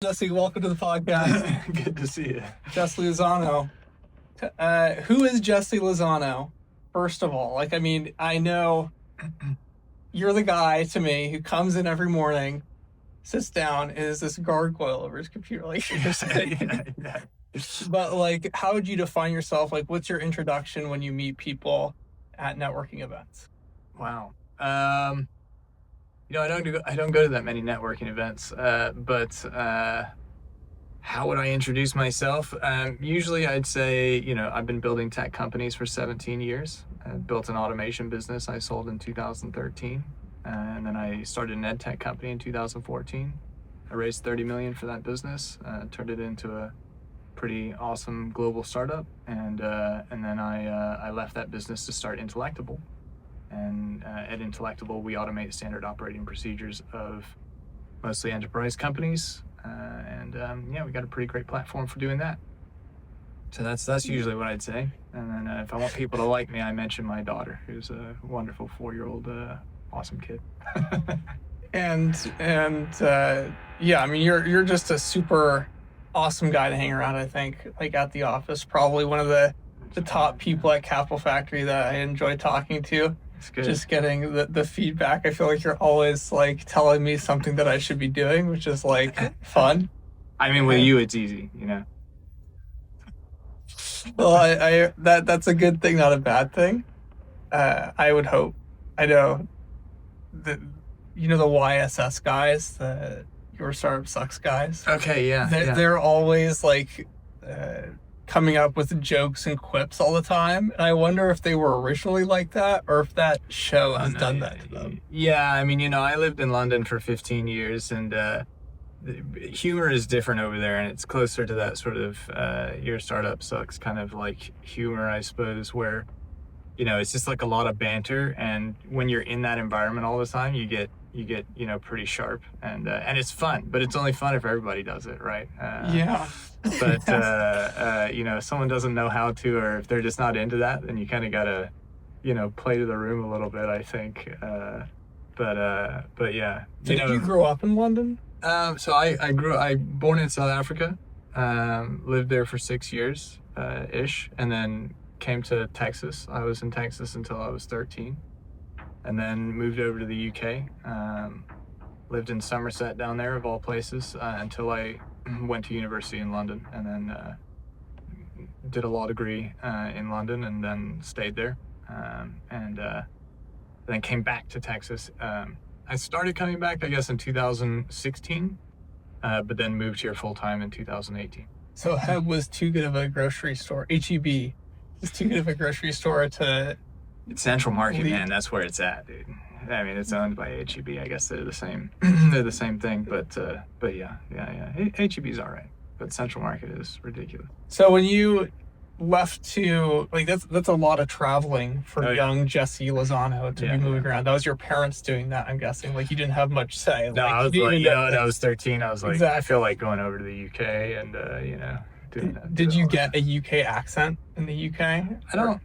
Jesse, welcome to the podcast. Good to see you. Jesse Lozano. Who is Jesse Lozano? First of all, I know you're the guy to me who comes in every morning, sits down, and is this gargoyle over his computer, like you're saying. Yeah. But how would you define yourself? What's your introduction when you meet people at networking events? Wow. I don't go to that many networking events. But how would I introduce myself? Usually, I'd say I've been building tech companies for 17 years. I built an automation business I sold in 2013, and then I started an ed tech company in 2014. I raised $30 million for that business, turned it into a pretty awesome global startup, and then I left that business to start Intellectible. And at Intellectible, we automate standard operating procedures of mostly enterprise companies, and we got a pretty great platform for doing that. So that's usually what I'd say. And then if I want people to like me, I mention my daughter, who's a wonderful 4-year-old awesome kid. You're just a super awesome guy to hang around. I think at the office, probably one of the top people at Capital Factory that I enjoy talking to. It's good. Just getting the feedback. I feel like you're always telling me something that I should be doing, which is fun. I mean, with you, it's easy, Well, that's a good thing, not a bad thing. I would hope. I know the YSS guys, the Your Startup Sucks guys. Okay, yeah. They're always coming up with jokes and quips all the time. And I wonder if they were originally like that or if that show has done that to them. Yeah, I lived in London for 15 years, and humor is different over there, and it's closer to that sort of Your Startup Sucks kind of humor, I suppose, where it's just a lot of banter, and when you're in that environment all the time, you get pretty sharp, and it's fun, but it's only fun if everybody does it, right? Yeah. But if someone doesn't know how to, or if they're just not into that, then you kind of gotta play to the room a little bit, I think. But yeah. Did you grow up in London? So I born in South Africa, lived there for 6 years ish, and then came to Texas. I was in Texas until I was 13, and then moved over to the UK. Lived in Somerset down there, of all places, until I went to university in London, and then did a law degree in London, and then stayed there, and then came back to Texas. I started coming back, I guess, in 2016, but then moved here full time in 2018. So Hub was too good of a grocery store. HEB is too good of a grocery store to... It's Central Market, man. That's where it's at, dude. I mean, it's owned by HEB. I guess they're the same. They're the same thing, but yeah. HEB's all right, but Central Market is ridiculous. So when you left to that's a lot of traveling for young Jesse Lozano to be moving around. That was your parents doing that, I'm guessing. You didn't have much say. No, I was I was 13. I was like, exactly. I feel like going over to the UK and doing that. Did you get a UK accent in the UK? I don't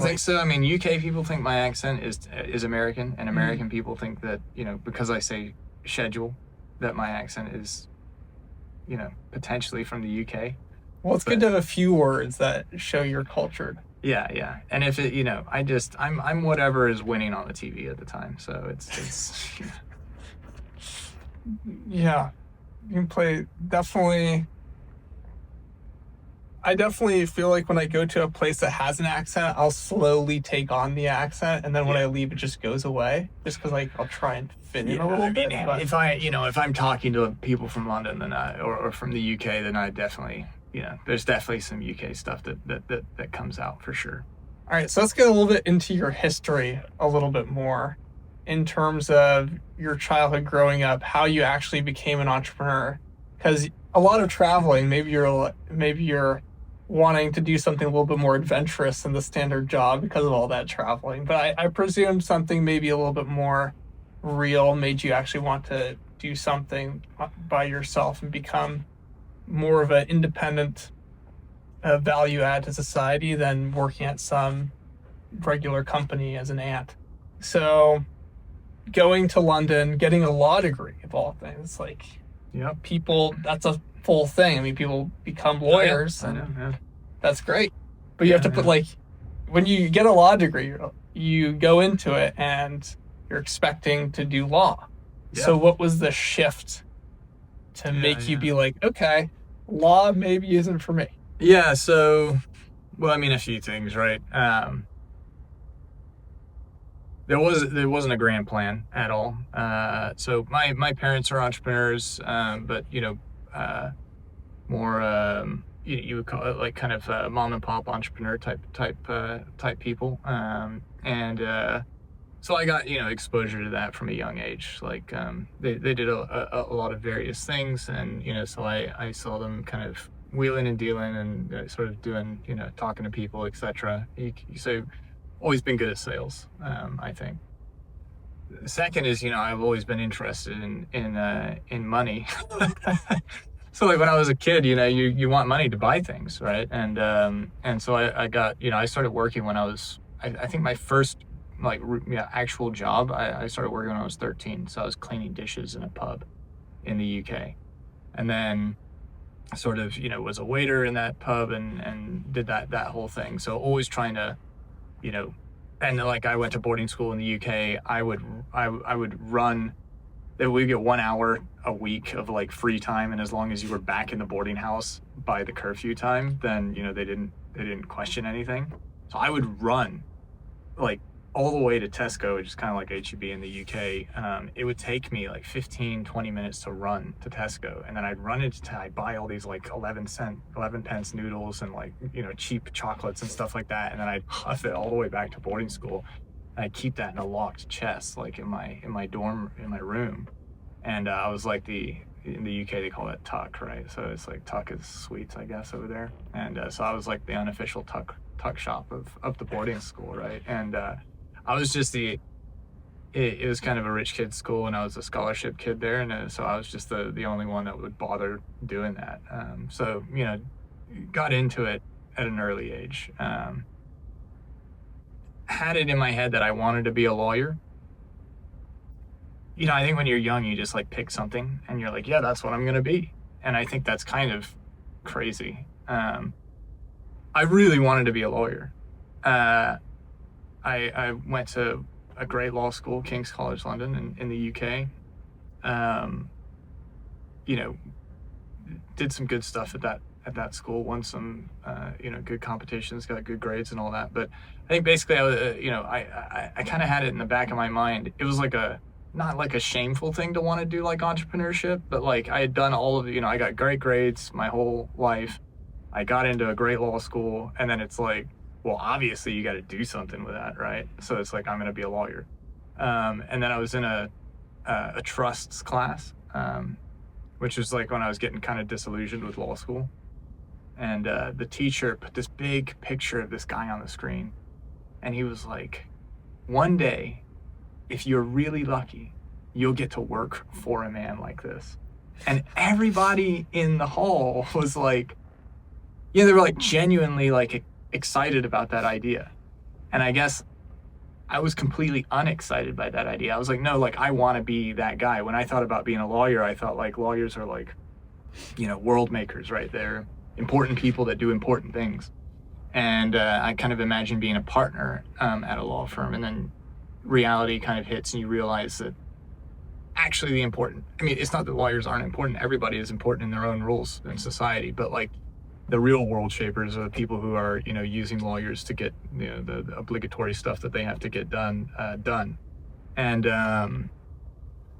think so. I mean, UK people think my accent is American, and American people think that because I say schedule, that my accent is potentially from the UK. Well, it's good to have a few words that show you're cultured. Yeah. And if it, I'm whatever is winning on the TV at the time. So it's Yeah. You can play, definitely. I definitely feel like when I go to a place that has an accent, I'll slowly take on the accent, and then when I leave, it just goes away. Just because I'll try and fit in a little bit. But if I'm talking to people from London, then or from the UK, then I definitely, there's definitely some UK stuff that comes out for sure. All right, so let's get a little bit into your history a little bit more, in terms of your childhood growing up, how you actually became an entrepreneur. Because a lot of traveling, maybe you're wanting to do something a little bit more adventurous than the standard job because of all that traveling. But I presume something maybe a little bit more real made you actually want to do something by yourself and become more of an independent value add to society than working at some regular company as an ant. So going to London, getting a law degree of all things, Yep. People, that's a full thing. I mean, people become Oh yeah, lawyers, I know. and Yeah. that's great. But you have Yeah. to put Yeah. like, when you get a law degree, you go into it and you're expecting to do law. Yeah. So what was the shift to Yeah. make you Yeah. be like, okay, law maybe isn't for me? Yeah. So, well, I mean, a few things, right? There wasn't a grand plan at all. So my parents are entrepreneurs, but uh, more you would call it like kind of mom and pop entrepreneur type people. And So I got exposure to that from a young age. Like they did a lot of various things, and so I saw them kind of wheeling and dealing and sort of doing talking to people, etc. So always been good at sales, I think. The second is, I've always been interested in money. So like when I was a kid, you want money to buy things, right? And so I got I started working when I think my first like actual job. I started working when I was 13, so I was cleaning dishes in a pub in the UK, and then sort of was a waiter in that pub and did that whole thing. So always trying to you know and like I went to boarding school in the UK. I would run that we get 1 hour a week of like free time, and as long as you were back in the boarding house by the curfew time, then they didn't question anything. So I would run like all the way to Tesco, which is kind of like HEB in the UK. It would take me like 15-20 minutes to run to Tesco, and then I'd buy all these like 11 pence noodles and like cheap chocolates and stuff like that, and then I'd huff it all the way back to boarding school. I keep that in a locked chest, like in my dorm, in my room. And I was like in the UK they call it tuck, right? So it's like tuck is sweets, I guess, over there. And so I was like the unofficial tuck shop of the boarding school, right? And I was just it was kind of a rich kid's school, and I was a scholarship kid there, and so I was just the only one that would bother doing that. So got into it at an early age. Had it in my head that I wanted to be a lawyer. I think when you're young, you just like pick something and you're like, yeah, that's what I'm going to be. And I think that's kind of crazy. I really wanted to be a lawyer. I went to a great law school, King's College London in the UK. You know, did some good stuff at that school, won some good competitions, got good grades and all that. But I think basically I kind of had it in the back of my mind. It was like not like a shameful thing to want to do like entrepreneurship, but like I had done all of I got great grades my whole life. I got into a great law school, and then it's like, well, obviously you got to do something with that, right? So it's like I'm going to be a lawyer. And then I was in a trusts class, which was like when I was getting kind of disillusioned with law school. And the teacher put this big picture of this guy on the screen, and he was like, one day, if you're really lucky, you'll get to work for a man like this. And everybody in the hall was like, yeah, they were like genuinely like excited about that idea. And I guess I was completely unexcited by that idea. I was like, no, like I want to be that guy. When I thought about being a lawyer, I thought like lawyers are like, world makers, right? They're important people that do important things. And I kind of imagined being a partner at a law firm, and then reality kind of hits, and you realize that actually it's not that lawyers aren't important. Everybody is important in their own roles in society, but like the real world shapers are the people who are using lawyers to get the obligatory stuff that they have to get done. And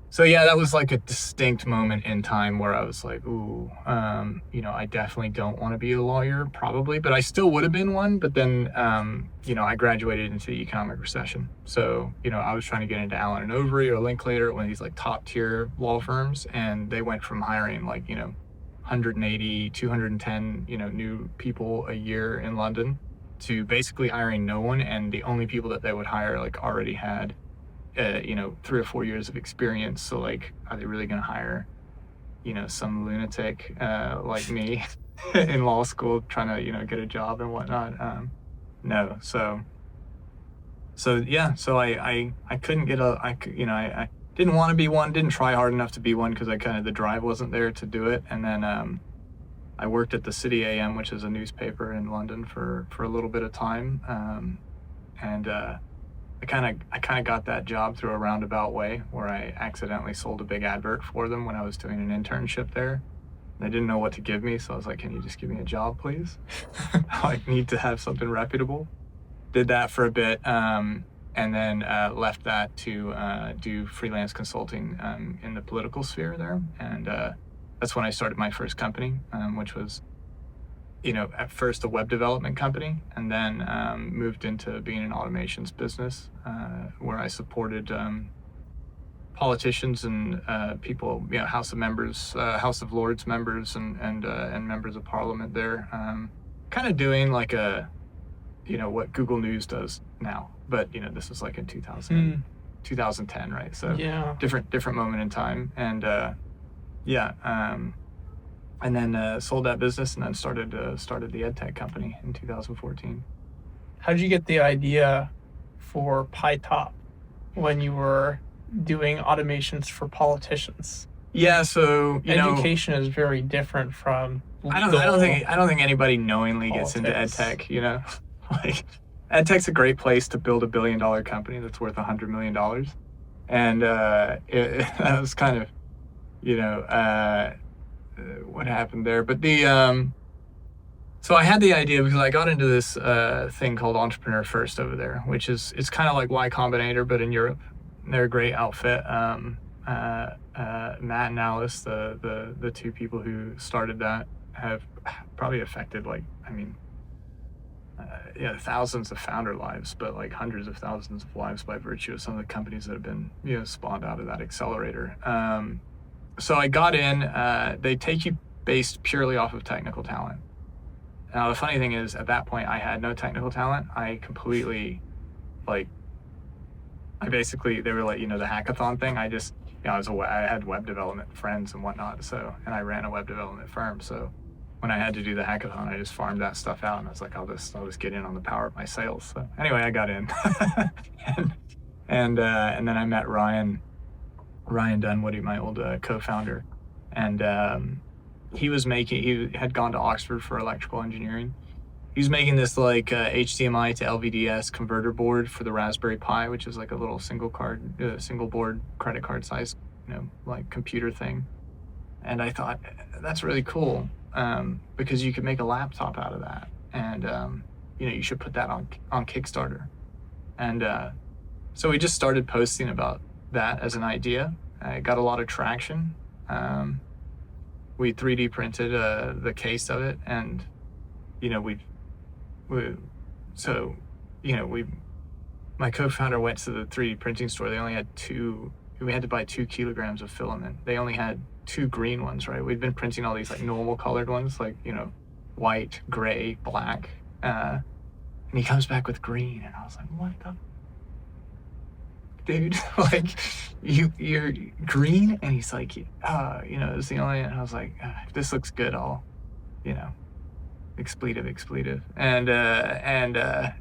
so yeah, that was like a distinct moment in time where I was like, ooh, I definitely don't want to be a lawyer, probably, but I still would have been one. But then I graduated into the economic recession, so I was trying to get into Allen and Overy or Linklater, one of these like top tier law firms, and they went from hiring like 180, 210, new people a year in London to basically hiring no one. And the only people that they would hire like already had, 3 or 4 years of experience. So like, are they really going to hire, some lunatic like me in law school trying to, get a job and whatnot? No. So yeah, so I couldn't get I didn't want to be one, didn't try hard enough to be one because the drive wasn't there to do it. And then I worked at the City AM, which is a newspaper in London, for a little bit of time. And I kind of got that job through a roundabout way where I accidentally sold a big advert for them when I was doing an internship there. They didn't know what to give me, so I was like, can you just give me a job, please? I need to have something reputable. Did that for a bit, and then left that to do freelance consulting in the political sphere there. And that's when I started my first company, which was, at first a web development company, and then moved into being an automations business, where I supported politicians and people, House of Lords members and members of Parliament there, kind of doing like what Google News does now, but this was like in 2010, right? So Yeah. different moment in time, and and then sold that business, and then started the EdTech company in 2014. How did you get the idea for PyTop when you were doing automations for politicians? Yeah, so Education is very different from I don't think anybody knowingly gets into EdTech. Like EdTech's a great place to build $1 billion company that's worth $100 million, and that was kind of what happened there. But so I had the idea because I got into this thing called Entrepreneur First over there, which it's kind of like Y Combinator but in Europe. They're a great outfit. Matt and Alice, the two people who started that, have probably affected thousands of founder lives, but like hundreds of thousands of lives by virtue of some of the companies that have been spawned out of that accelerator. So I got in. They take you based purely off of technical talent. Now the funny thing is, at that point, I had no technical talent. I completely, they were like, the hackathon thing. I just, I had web development friends and whatnot. So, and I ran a web development firm. So when I had to do the hackathon, I just farmed that stuff out, and I was like, I'll just get in on the power of my sales. So anyway, I got in, and then I met Ryan Dunwoody, my old co-founder, and he had gone to Oxford for electrical engineering. He was making this HDMI to LVDS converter board for the Raspberry Pi, which is like a little single board credit card size, computer thing. And I thought, that's really cool, because you could make a laptop out of that, and you should put that on Kickstarter. And so we just started posting about that as an idea. I got a lot of traction. We 3D printed the case of it, and my co-founder went to the 3D printing store. They only had we had to buy 2 kilograms of filament. They only had 2 green ones, right? We'd been printing all these normal colored ones, white, gray, black, and he comes back with green, and I was like, what the dude? You're green? And he's like, it's the only, and I was like, if this looks good, I'll expletive. And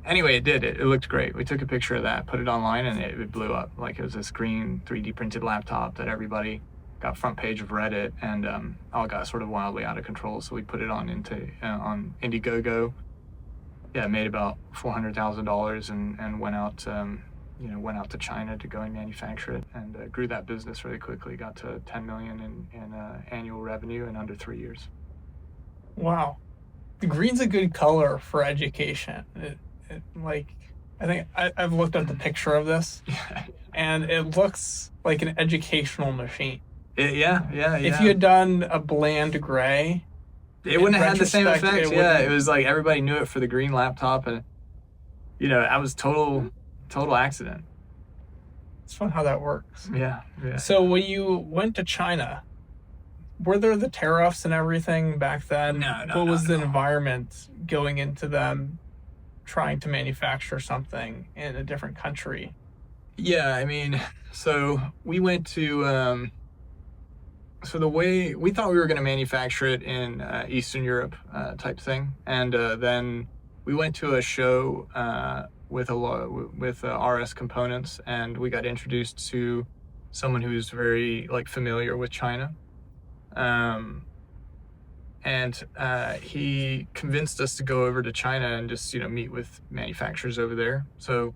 anyway, it did. It looked great. We took a picture of that, put it online, and it blew up. It was this green 3D printed laptop that everybody got front page of Reddit, and all got sort of wildly out of control. So we put it on Indiegogo. Yeah, made about $400,000 and went out to China to go and manufacture it, and grew that business really quickly. Got to 10 million in annual revenue in under 3 years. Wow. The green's a good color for education. I think I've looked at the picture of this, and it looks like an educational machine. Yeah. If you had done a bland gray, it wouldn't have had the same effect. It was like everybody knew it for the green laptop, and I was total accident. It's fun how that works. Yeah. So when you went to China, were there the tariffs and everything back then? No. What was the environment going into them trying to manufacture something in a different country? Yeah, so we went to, so the way we thought we were going to manufacture it in Eastern Europe type thing. And then we went to a show with RS Components, and we got introduced to someone who's very like familiar with China. Um, and he convinced us to go over to China and just meet with manufacturers over there. So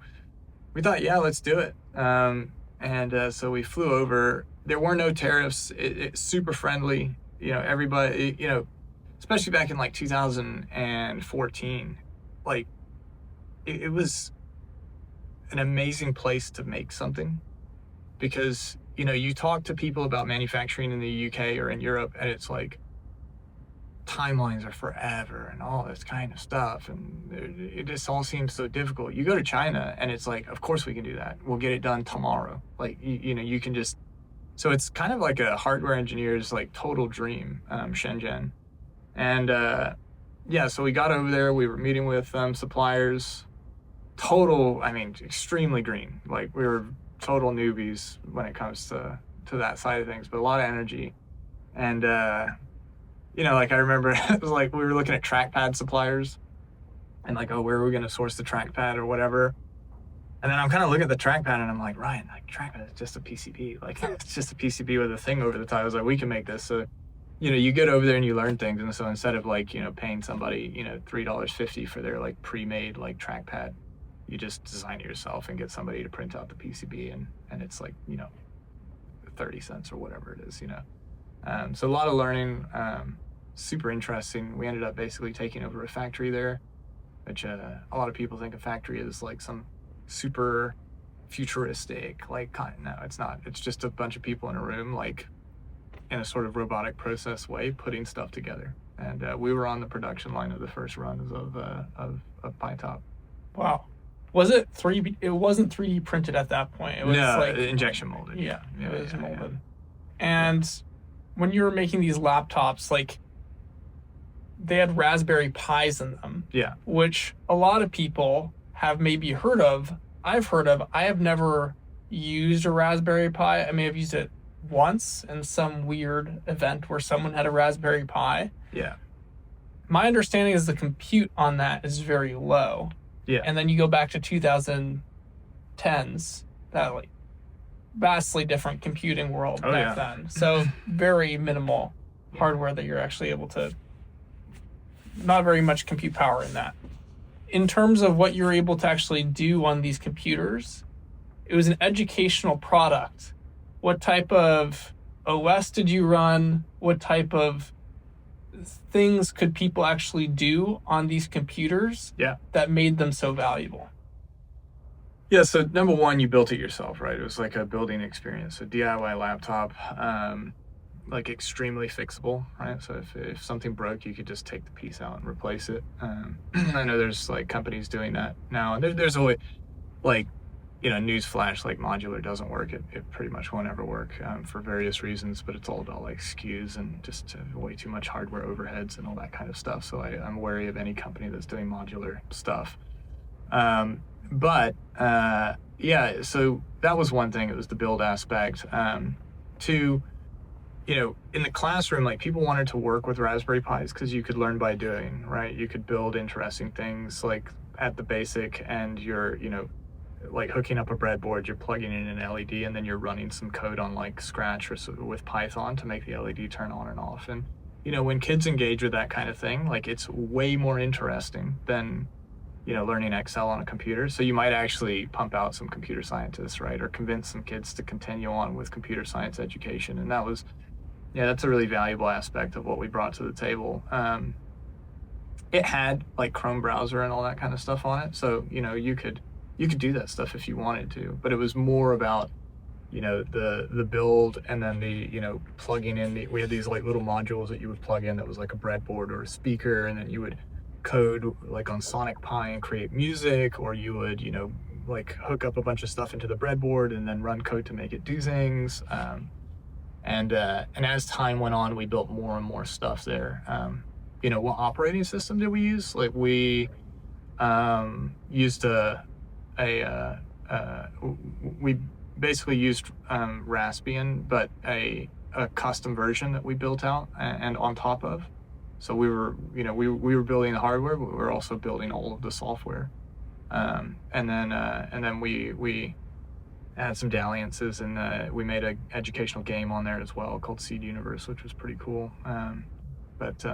we thought, yeah, let's do it. And so we flew over. There were no tariffs. It's super friendly. Everybody. Especially back in like 2014, like it was an amazing place to make something, because you talk to people about manufacturing in the UK or in Europe, and it's like timelines are forever and all this kind of stuff, and it just all seems so difficult. You go to China and it's like, of course we can do that. We'll get it done tomorrow. Like you can just. So it's kind of like a hardware engineer's like total dream, Shenzhen. And yeah, so we got over there. We were meeting with suppliers. Extremely green. Like, we were total newbies when it comes to that side of things, but a lot of energy. And like, I remember it was like we were looking at trackpad suppliers, and like, oh, where are we going to source the trackpad or whatever. And then I'm kind of looking at the trackpad and I'm like, Ryan, like, trackpad is just a PCB. Like, it's just a PCB with a thing over the top. I was like, we can make this. So you get over there and you learn things. And so instead of like, paying somebody, $3.50 for their like pre-made like trackpad, you just design it yourself and get somebody to print out the PCB, and it's like, 30 cents or whatever it is, So a lot of learning, super interesting. We ended up basically taking over a factory there, which a lot of people think a factory is like some super futuristic, like, no, it's not. It's just a bunch of people in a room, like, in a sort of robotic process way, putting stuff together. And we were on the production line of the first runs of PyTop. Wow. Was it 3D? It wasn't 3D printed at that point. It was like injection molded. Yeah, it was molded. And when you were making these laptops, like, they had Raspberry Pis in them. Yeah. Which a lot of people have maybe heard of. I've heard of. I have never used a Raspberry Pi. I may have used it once in some weird event where someone had a Raspberry Pi. Yeah. My understanding is the compute on that is very low. Yeah. And then you go back to 2010s, that like vastly different computing world back then. So very minimal hardware that you're actually able to, not very much compute power in that. In terms of what you're able to actually do on these computers, it was an educational product. What type of OS did you run? What type of things could people actually do on these computers that made them so valuable? Yeah, so number one, you built it yourself, right? It was like a building experience, a DIY laptop, like extremely fixable, right? So if something broke, you could just take the piece out and replace it. I know there's like companies doing that now, and there's always like, newsflash, like modular doesn't work. It pretty much won't ever work for various reasons, but it's all about like SKUs and just way too much hardware overheads and all that kind of stuff. So I'm wary of any company that's doing modular stuff. Yeah, so that was one thing. It was the build aspect. Two, in the classroom, like, people wanted to work with Raspberry Pis because you could learn by doing, right? You could build interesting things like at the basic, and you're, like hooking up a breadboard, you're plugging in an LED, and then you're running some code on like Scratch or with Python to make the LED turn on and off. And, when kids engage with that kind of thing, like, it's way more interesting than, learning Excel on a computer. So you might actually pump out some computer scientists, right? Or convince some kids to continue on with computer science education. And that was, that's a really valuable aspect of what we brought to the table. It had like Chrome browser and all that kind of stuff on it. So, you could do that stuff if you wanted to, but it was more about, the build, and then the, plugging in we had these like little modules that you would plug in that was like a breadboard or a speaker, and then you would code like on Sonic Pi and create music, or you would, like hook up a bunch of stuff into the breadboard and then run code to make it do things. And as time went on, we built more and more stuff there. What operating system did we use? Like, we used we basically used Raspbian, but a custom version that we built out and on top of. So we were we were building the hardware, but we were also building all of the software. And then we had some dalliances, and we made an educational game on there as well called Seed Universe, which was pretty cool. But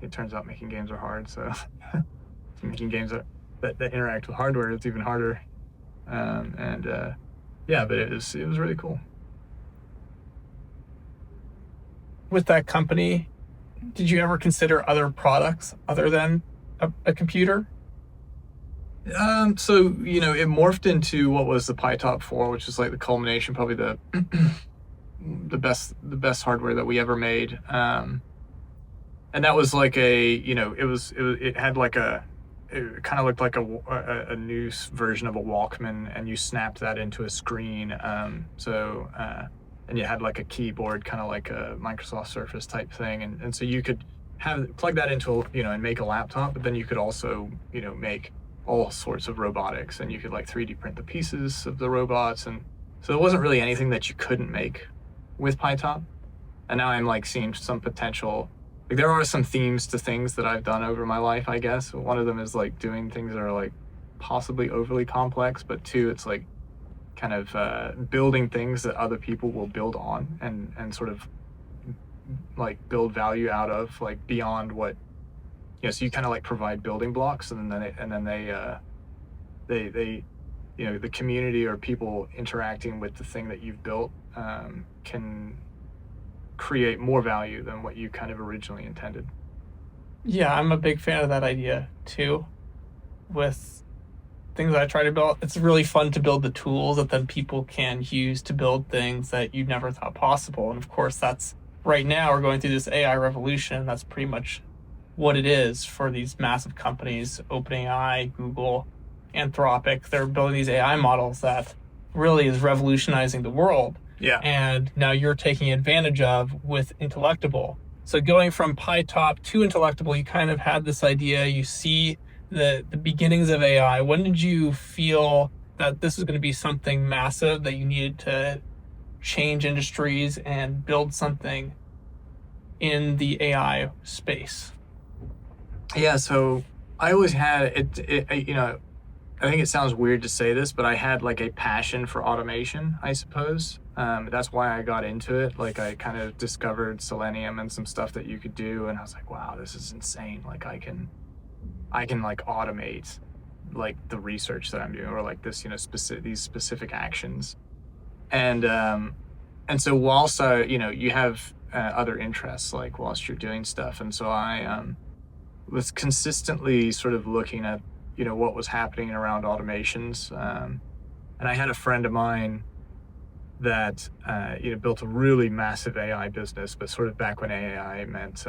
it turns out making games are hard, so making games that interact with hardware is even harder. Yeah, but it was really cool. With that company, did you ever consider other products other than a computer? So it morphed into what was the PyTop 4, which is like the culmination, probably the the best hardware that we ever made. And that was like it had like it kind of looked like a new version of a Walkman, and you snapped that into a screen. And you had like a keyboard, kind of like a Microsoft Surface type thing, and so you could plug that into and make a laptop, but then you could also make all sorts of robotics, and you could like 3D print the pieces of the robots, and so there wasn't really anything that you couldn't make with PyTop. And now I'm like seeing some potential. Like, there are some themes to things that I've done over my life, I guess. One of them is like doing things that are like possibly overly complex, but two, it's like kind of building things that other people will build on, and sort of like build value out of, like beyond what so you kind of like provide building blocks, and then they the community or people interacting with the thing that you've built can create more value than what you kind of originally intended. Yeah, I'm a big fan of that idea too. With things that I try to build, it's really fun to build the tools that then people can use to build things that you never thought possible. And of course, that's right now we're going through this AI revolution. That's pretty much what it is for these massive companies, OpenAI, Google, Anthropic. They're building these AI models that really is revolutionizing the world. Yeah. And now you're taking advantage of with Intellectible. So going from PyTop to Intellectible, you kind of had this idea, you see the beginnings of AI. When did you feel that this was going to be something massive, that you needed to change industries and build something in the AI space? Yeah, so I always had it I think it sounds weird to say this, but I had like a passion for automation, I suppose. That's why I got into it. Like, I kind of discovered Selenium and some stuff that you could do, and I was like, wow, this is insane. Like, I can like automate like the research that I'm doing, or like this, these specific actions. And so whilst you have other interests, like whilst you're doing stuff, and so I was consistently sort of looking at what was happening around automations, and I had a friend of mine that built a really massive AI business, but sort of back when AI meant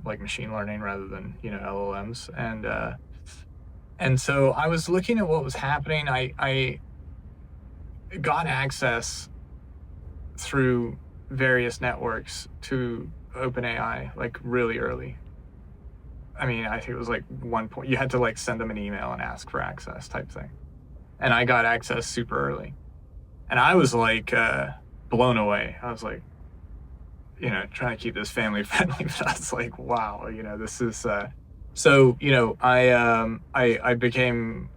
like machine learning rather than LLMs, and so I was looking at what was happening. I got access through various networks to OpenAI like really early. I mean, I think it was like one point you had to like send them an email and ask for access type thing. And I got access super early. And I was like blown away. I was like, trying to keep this family friendly, but I was like, wow, this is so, I became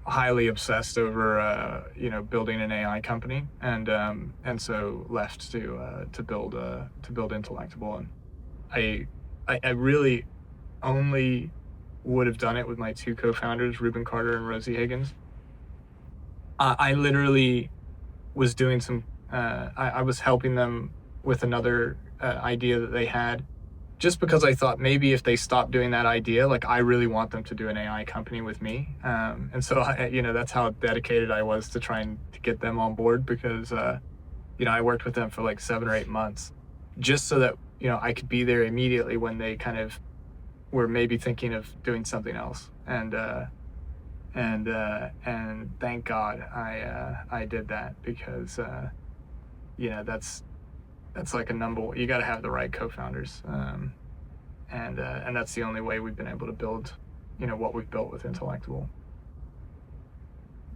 highly obsessed over building an AI company, and so left to build Intellectible. And I really only would have done it with my two co-founders, Ruben Carter and Rosie Higgins. I literally was doing some I was helping them with another idea that they had, just because I thought maybe if they stopped doing that idea, like, I really want them to do an AI company with me. And so that's how dedicated I was to trying to get them on board, because I worked with them for like 7 or 8 months just so that I could be there immediately when they kind of were maybe thinking of doing something else. And thank God I did that, because that's like a number. You got to have the right co-founders, and that's the only way we've been able to build what we've built with Intellectible.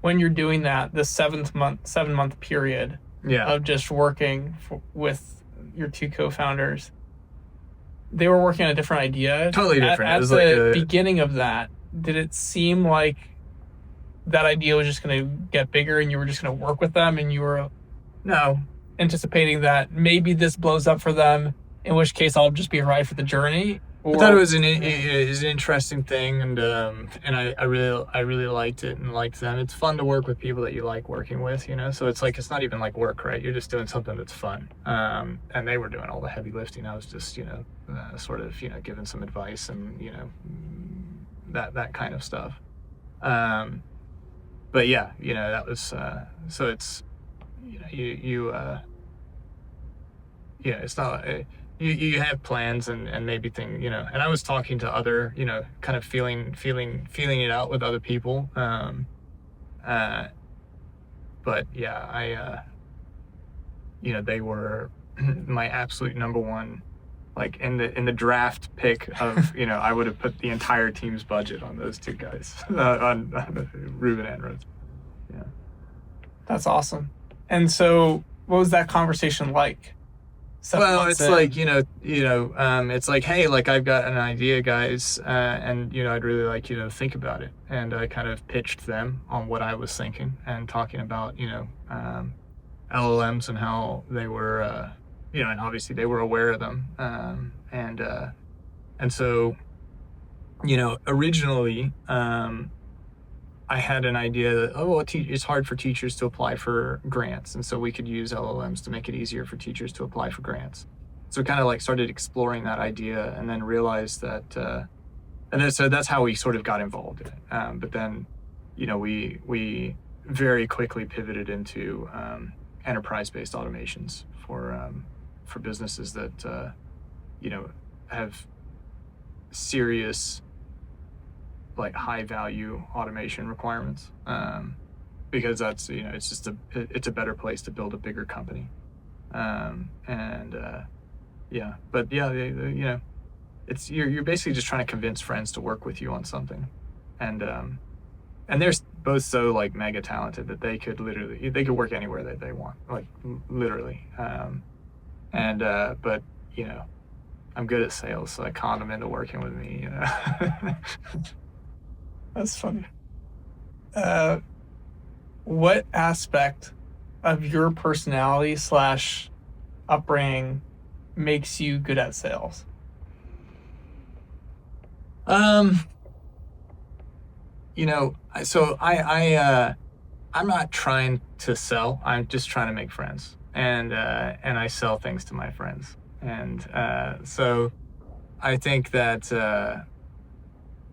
When you're doing that, the 7-month period of just working with your two co-founders, they were working on a different idea. Totally different. At the beginning of that, did it seem like that idea was just going to get bigger and you were just going to work with them and you were No, anticipating that maybe this blows up for them, in which case I'll just be a ride for the journey? I thought it was an interesting thing, and I really liked it and liked them. It's fun to work with people that you like working with, you know. So it's like it's not even like work, right? You're just doing something that's fun. And they were doing all the heavy lifting. I was just, you know, sort of, you know, giving some advice and, you know, that kind of stuff. But yeah, you know, that was so it's, you know, yeah, it's not. You have plans and maybe you know, and I was talking to other, you know, kind of feeling it out with other people. But yeah, you know, they were my absolute number one, like in the draft pick of, you know, I would have put the entire team's budget on those two guys, on Ruben and Rhodes. Yeah. That's awesome. And so what was that conversation like? Well, it's like, it's like, hey, like I've got an idea, guys, and, you know, I'd really like you to think about it. And I kind of pitched them on what I was thinking and talking about, you know, LLMs and how they were, you know, and obviously they were aware of them. And so, you know, originally, I had an idea that, oh, well, it's hard for teachers to apply for grants. And so we could use LLMs to make it easier for teachers to apply for grants. So kind of like started exploring that idea and then realized that, so that's how we sort of got involved in it. But then, you know, we very quickly pivoted into enterprise-based automations for businesses that, you know, have serious, like high value automation requirements, because that's, you know, it's just it's a better place to build a bigger company. Yeah, but yeah, you know, it's, you're basically just trying to convince friends to work with you on something. And they're both so like mega talented that they could work anywhere that they want, like literally. But you know, I'm good at sales, so I conned them into working with me, you know. That's funny. What aspect of your personality / upbringing makes you good at sales? You know, so I'm not trying to sell. I'm just trying to make friends, and I sell things to my friends, and so I think that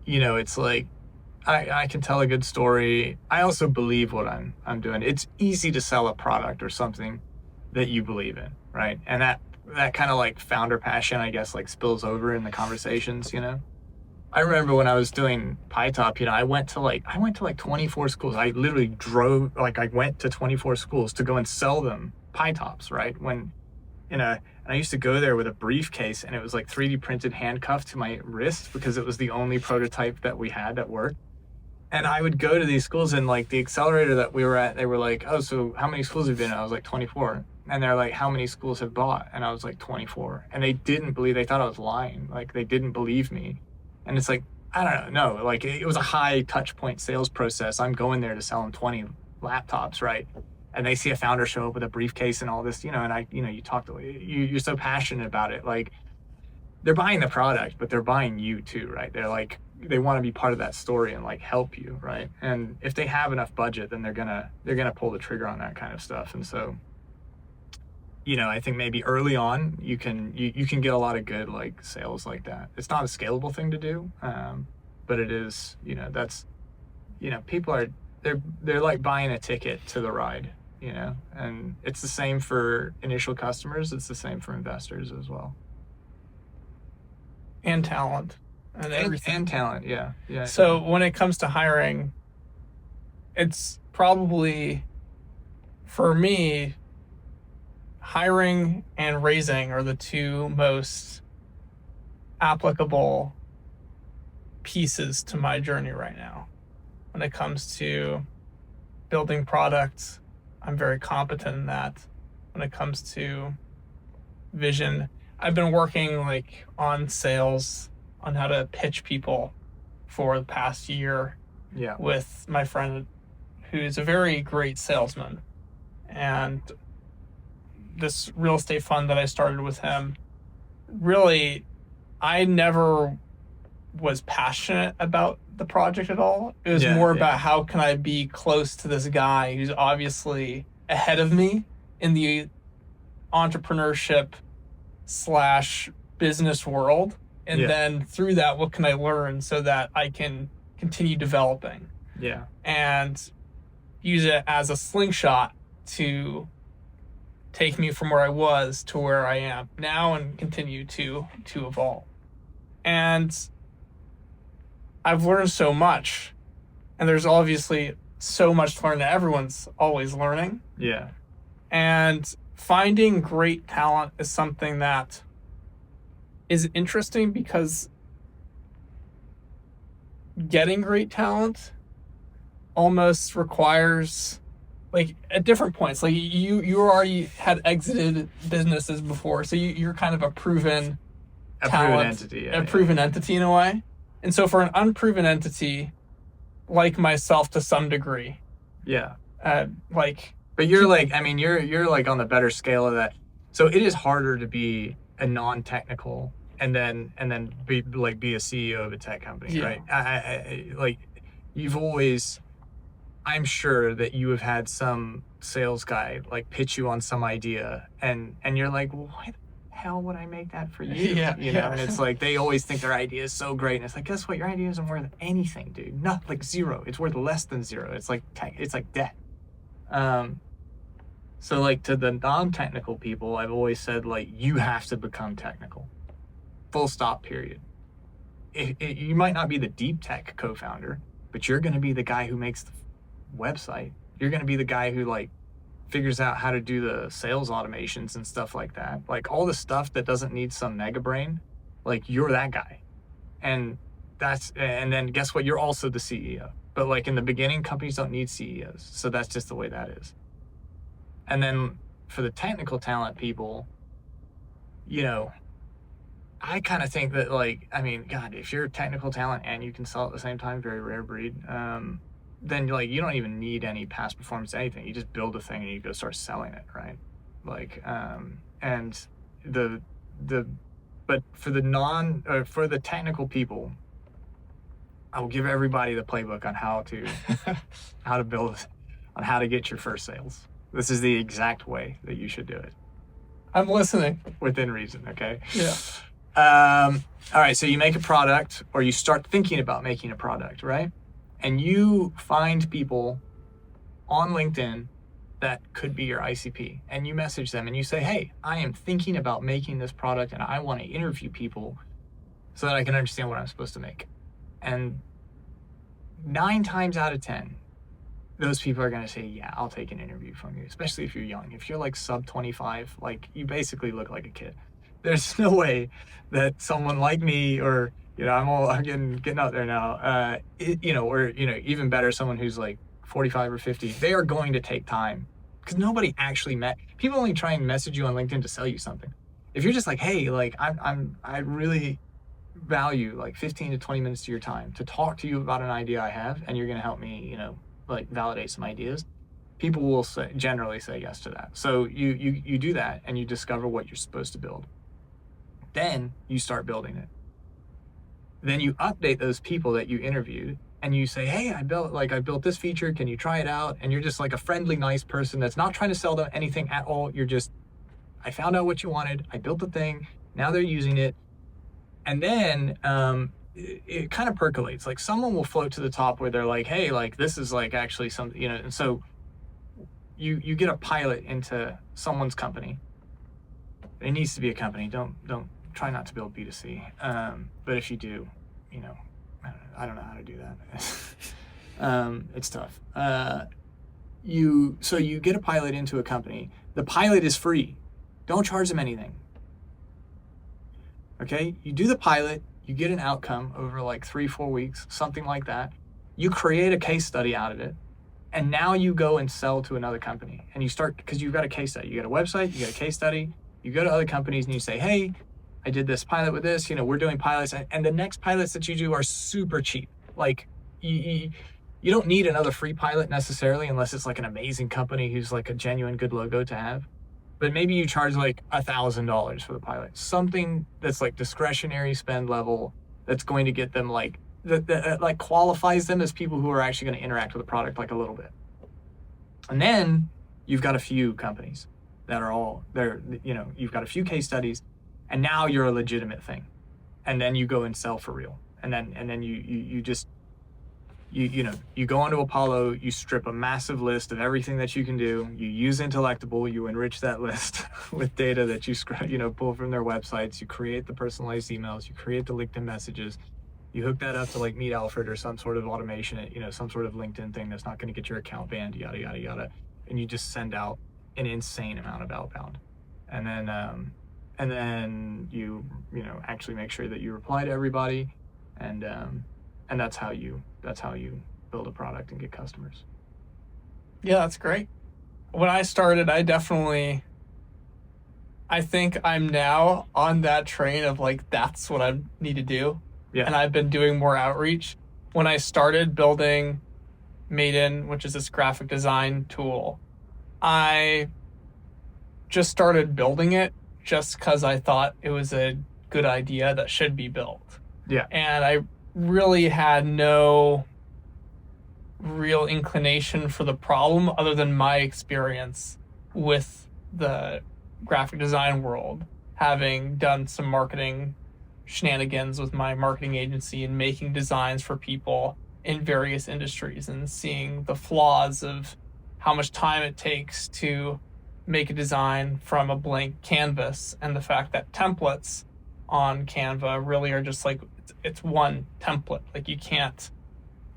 you know, it's like I can tell a good story. I also believe what I'm doing. It's easy to sell a product or something that you believe in, right? And that kind of like founder passion, I guess, like spills over in the conversations, you know. I remember when I was doing PyTop, you know, I went to like 24 schools. I literally drove, like I went to 24 schools to go and sell them PyTops, right? And I used to go there with a briefcase and it was like 3D printed handcuffed to my wrist because it was the only prototype that we had that worked. And I would go to these schools and like the accelerator that we were at, they were like, oh, so how many schools have you been in? I was like 24. And they're like, how many schools have bought? And I was like 24. And they thought I was lying. Like they didn't believe me. And it's like, I don't know, like it was a high touch point sales process. I'm going there to sell them 20 laptops, right? And they see a founder show up with a briefcase and all this, you know, and you talk to, you're so passionate about it. Like they're buying the product, but they're buying you too, right? They're like, they want to be part of that story and like help you, right? And if they have enough budget, then they're gonna pull the trigger on that kind of stuff. And so, you know, I think maybe early on you can get a lot of good like sales like that. It's not a scalable thing to do, but it is, you know, that's, you know, people are they're like buying a ticket to the ride, you know, and it's the same for initial customers. It's the same for investors as well. And talent. And everything. And talent, yeah. So when it comes to hiring, it's probably, for me, hiring and raising are the two most applicable pieces to my journey right now. When it comes to building products, I'm very competent in that. When it comes to vision, I've been working like on sales, on how to pitch people for the past year. Yeah. With my friend who's a very great salesman. And this real estate fund that I started with him, really, I never was passionate about the project at all. It was more about how can I be close to this guy who's obviously ahead of me in the entrepreneurship slash business world. And then through that, what can I learn so that I can continue developing? Yeah. And use it as a slingshot to take me from where I was to where I am now and continue to evolve. And I've learned so much, and there's obviously so much to learn that everyone's always learning. Yeah. And finding great talent is something that is interesting because getting great talent almost requires, like, at different points, like you already had exited businesses before, so you're kind of a proven talent, proven entity in a way. And so for an unproven entity like myself to some degree, but you're like, I mean, you're like on the better scale of that. So it is harder to be a non-technical and then be a CEO of a tech company, right? I like, you've always, I'm sure that you have had some sales guy like pitch you on some idea, and you're like, well, why the hell would I make that for you? You know, and it's like they always think their idea is so great, and it's like, guess what? Your idea isn't worth anything, dude. Not like zero. It's worth less than zero. It's like debt. So like to the non-technical people, I've always said, like, you have to become technical. Full stop, period. You might not be the deep tech co-founder, but you're going to be the guy who makes the website. You're going to be the guy who like figures out how to do the sales automations and stuff like that. Like all the stuff that doesn't need some mega brain, like you're that guy. And then guess what? You're also the CEO. But like in the beginning, companies don't need CEOs. So that's just the way that is. And then for the technical talent people, you know, I kind of think that, like, I mean, God, if you're a technical talent and you can sell at the same time, very rare breed, then like you don't even need any past performance, anything. You just build a thing and you go start selling it, right? Like, and but for the technical people, I will give everybody the playbook on how to build, on how to get your first sales. This is the exact way that you should do it. I'm listening. Within reason, okay? Yeah. All right, so you make a product, or you start thinking about making a product, right? And you find people on LinkedIn that could be your ICP, and you message them and you say, hey, I am thinking about making this product and I want to interview people so that I can understand what I'm supposed to make. And 9 times out of 10, those people are going to say, yeah, I'll take an interview from you, especially if you're young. If you're like sub 25, like you basically look like a kid. There's no way that someone like me, or, you know, I'm getting out there now, or, you know, even better, someone who's like 45 or 50, they are going to take time, because nobody actually people only try and message you on LinkedIn to sell you something. If you're just like, hey, like I really value like 15 to 20 minutes of your time to talk to you about an idea I have, and you're going to help me, you know, like validate some ideas, people will generally say yes to that. So you do that and you discover what you're supposed to build. Then you start building it. Then you update those people that you interviewed and you say, hey, I built this feature. Can you try it out? And you're just like a friendly, nice person that's not trying to sell them anything at all. You're just, I found out what you wanted. I built the thing. Now they're using it. And then it kind of percolates. Like someone will float to the top where they're like, hey, like this is like actually something, you know. And so you get a pilot into someone's company. It needs to be a company. Don't try not to build B2C. But if you do, you know, I don't know how to do that. It's tough. So you get a pilot into a company. The pilot is free. Don't charge them anything. Okay? You do the pilot, you get an outcome over like 3-4 weeks, something like that. You create a case study out of it. And now you go and sell to another company. And you start, because you've got a case study. You got a website, you got a case study. You go to other companies and you say, hey, I did this pilot with this, you know, we're doing pilots. And the next pilots that you do are super cheap. Like You don't need another free pilot necessarily, unless it's like an amazing company who's like a genuine good logo to have. But maybe you charge like $1,000 for the pilot, something that's like discretionary spend level, that's going to get them like that like qualifies them as people who are actually going to interact with the product like a little bit. And then you've got a few companies that are all there, you know, you've got a few case studies, and now you're a legitimate thing. And then you go and sell for real. And then you just you go onto Apollo, you strip a massive list of everything that you can do. You use Intellectible, you enrich that list with data that you pull from their websites. You create the personalized emails, you create the LinkedIn messages, you hook that up to like Meet Alfred or some sort of automation, some sort of LinkedIn thing that's not going to get your account banned, yada yada yada, and you just send out an insane amount of outbound, and then you actually make sure that you reply to everybody, and that's how you build a product and get customers. Yeah, that's great. When I started, I think I'm now on that train of like, that's what I need to do. Yeah. And I've been doing more outreach. When I started building Maiden, which is this graphic design tool, I just started building it just because I thought it was a good idea that should be built. Yeah. And I really had no real inclination for the problem other than my experience with the graphic design world, having done some marketing shenanigans with my marketing agency and making designs for people in various industries, and seeing the flaws of how much time it takes to make a design from a blank canvas, and the fact that templates on Canva really are just like, it's one template. Like, you can't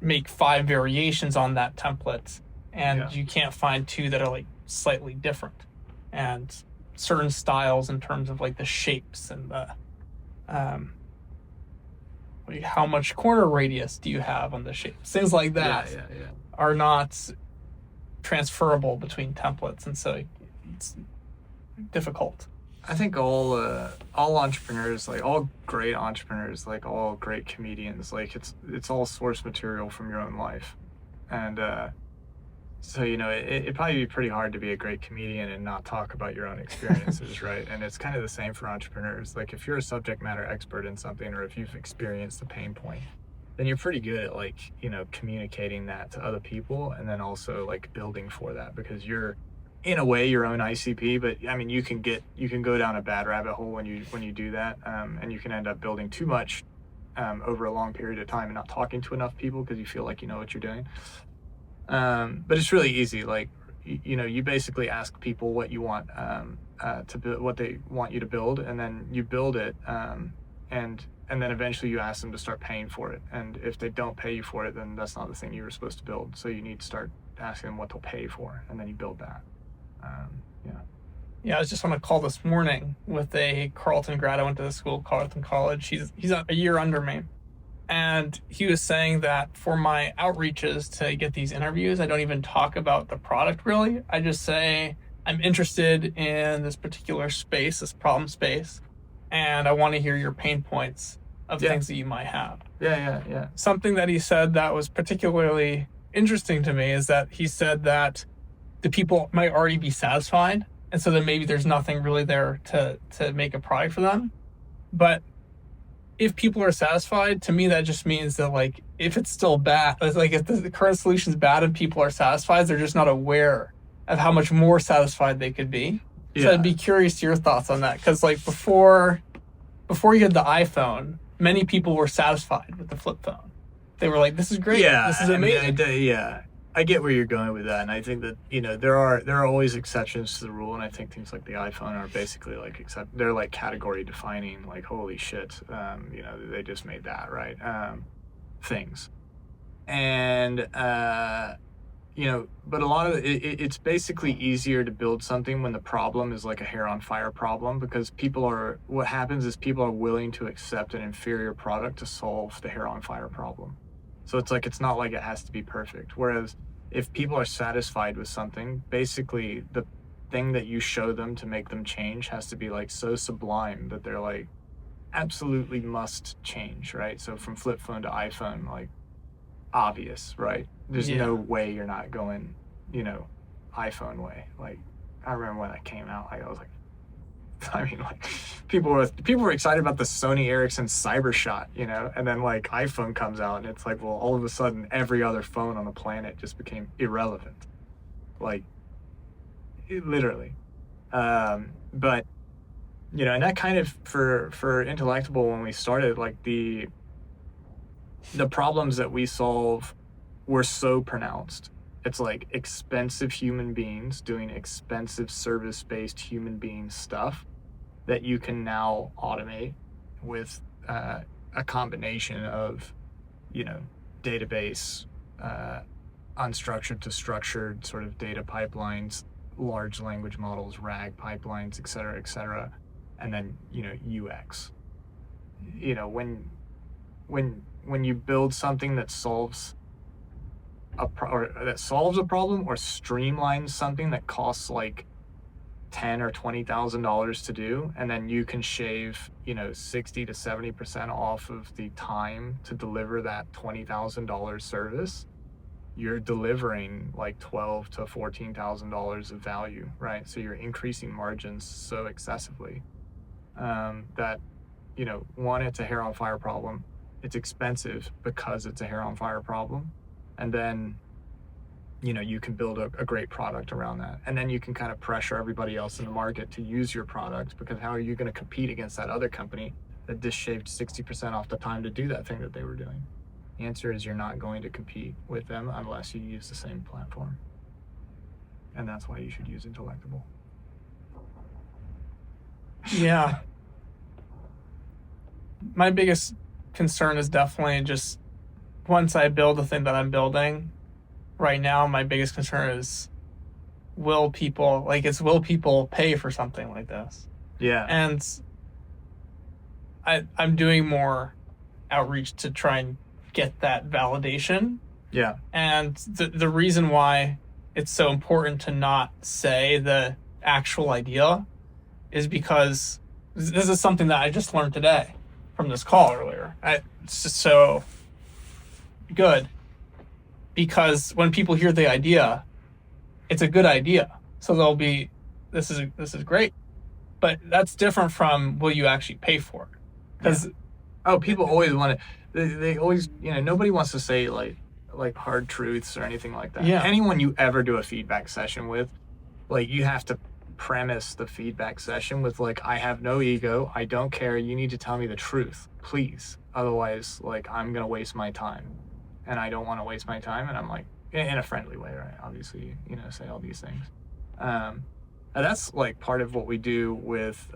make 5 variations on that template, and you can't find 2 that are like slightly different, and certain styles in terms of like the shapes and the like how much corner radius do you have on the shapes, things like that are not transferable between templates, and so it's difficult. I think all entrepreneurs, like all great entrepreneurs, like all great comedians, like it's all source material from your own life, and so it'd probably be pretty hard to be a great comedian and not talk about your own experiences, right? And it's kind of the same for entrepreneurs. Like, if you're a subject matter expert in something, or if you've experienced the pain point, then you're pretty good at like communicating that to other people, and then also like building for that, because you're in a way your own ICP. But I mean, you can go down a bad rabbit hole when you do that, and you can end up building too much over a long period of time and not talking to enough people because you feel like you know what you're doing. But it's really easy. Like, you basically ask people what you want to build, what they want you to build, and then you build it, and then eventually you ask them to start paying for it. And if they don't pay you for it, then that's not the thing you were supposed to build. So you need to start asking them what they'll pay for, and then you build that. Yeah, I was just on a call this morning with a Carleton grad. I went to the school, Carleton College. He's a year under me. And he was saying that for my outreaches to get these interviews, I don't even talk about the product really. I just say, I'm interested in this particular space, this problem space, and I want to hear your pain points of things that you might have. Yeah. Something that he said that was particularly interesting to me is that he said that the people might already be satisfied, and so then maybe there's nothing really there to make a product for them. But if people are satisfied, to me, that just means that, like, if it's still bad, like if the current solution is bad and people are satisfied, they're just not aware of how much more satisfied they could be. So I'd be curious to your thoughts on that, because like before you had the iPhone, many people were satisfied with the flip phone. They were like, "This is great. This is amazing." I get where you're going with that, and I think that there are always exceptions to the rule, and I think things like the iPhone are basically like they're like category defining, like holy shit, they just made that, right? Things, and but a lot of it's basically easier to build something when the problem is like a hair on fire problem, because what happens is people are willing to accept an inferior product to solve the hair on fire problem. So it's not like it has to be perfect. Whereas if people are satisfied with something, basically the thing that you show them to make them change has to be like so sublime that they're like absolutely must change, right? So from flip phone to iPhone, like obvious, right? There's Yeah. no way you're not going, iPhone way. Like, I remember when that came out, I was like, I mean, like, people were excited about the Sony Ericsson Cybershot, and then like iPhone comes out, and it's like, well, all of a sudden, every other phone on the planet just became irrelevant, like, literally. But and that kind of for Intellectible, when we started, like the problems that we solve were so pronounced. It's like expensive human beings doing expensive service-based human being stuff that you can now automate with a combination of, database, unstructured to structured sort of data pipelines, large language models, RAG pipelines, et cetera, and then, UX. When you build something that solves a problem or streamlines something that costs like $10,000 or $20,000 to do, and then you can shave 60 to 70% off of the time to deliver that $20,000 service, you're delivering like $12,000 to $14,000 of value, right? So you're increasing margins so excessively that one, it's a hair on fire problem. It's expensive because it's a hair on fire problem, and then you can build a great product around that. And then you can kind of pressure everybody else in the market to use your product, because how are you going to compete against that other company that just shaved 60% off the time to do that thing that they were doing? The answer is you're not going to compete with them unless you use the same platform. And that's why you should use Intellectible. Yeah. My biggest concern is definitely just once I build the thing that I'm building right now, my biggest concern is will people pay for something like this? Yeah. And I'm doing more outreach to try and get that validation. Yeah. And the reason why it's so important to not say the actual idea is because this is something that I just learned today from this call earlier. It's just so good, because when people hear the idea, it's a good idea. So they'll be, this is great. But that's different from, will you actually pay for it? Because people always want to. They always, nobody wants to say like hard truths or anything like that. Yeah. Anyone you ever do a feedback session with, like, you have to premise the feedback session with like, I have no ego. I don't care. You need to tell me the truth, please. Otherwise, like, I'm gonna waste my time, and I don't want to waste my time. And I'm like, in a friendly way, right? Obviously, say all these things. And that's like part of what we do with,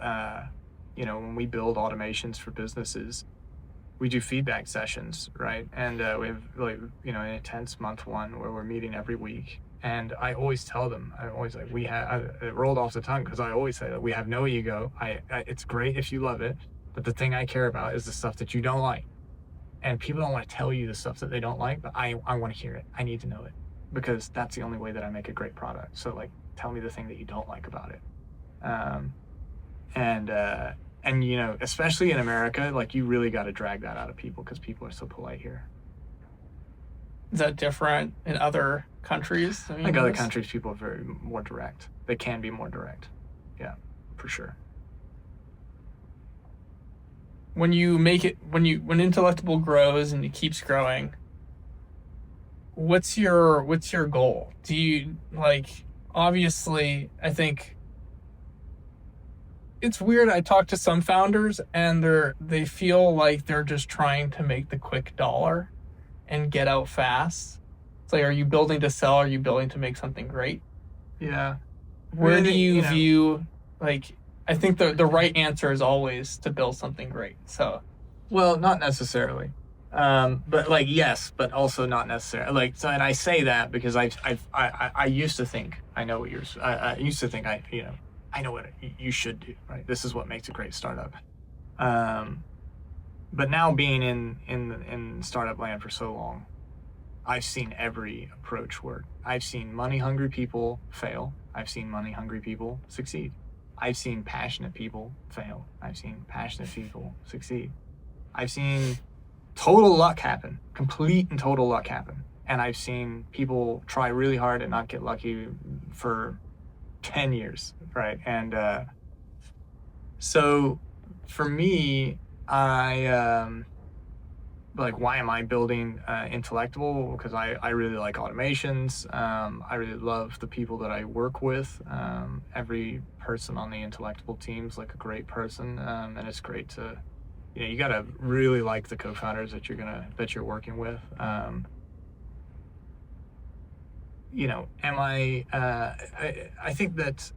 when we build automations for businesses, we do feedback sessions, right? And we have like, an intense month one where we're meeting every week. And I always tell them, it rolled off the tongue because I always say that we have no ego. It's great if you love it, but the thing I care about is the stuff that you don't like. And people don't want to tell you the stuff that they don't like, but I want to hear it. I need to know it, because that's the only way that I make a great product. So like, tell me the thing that you don't like about it. And especially in America, like, you really got to drag that out of people because people are so polite here. is that different in other countries? I mean, Like other countries, people are more direct. They can be more direct. Yeah, for sure. When Intellectible grows and it keeps growing, what's your goal? Do you, like, obviously, I think it's weird. I talk to some founders and they feel like they're just trying to make the quick dollar and get out fast. It's like, are you building to sell? Are you building to make something great? Yeah. Where do you view, like, I think the right answer is always to build something great. So, well, not necessarily. But like, yes, but also not necessarily. Like, so, and I say that because I used to think I know what I used to think I know what you should do, right? This is what makes a great startup. But now, being in startup land for so long, I've seen every approach work. I've seen money-hungry people fail. I've seen money-hungry people succeed. I've seen passionate people fail. I've seen passionate people succeed. I've seen total luck happen, complete and total luck happen. And I've seen people try really hard and not get lucky for 10 years, right? And so for me, like, why am I building Intellectible? Because I really like automations. I really love the people that I work with. Every person on the Intellectible team's like a great person, and it's great to, you gotta really like the co-founders that you're working with. I think that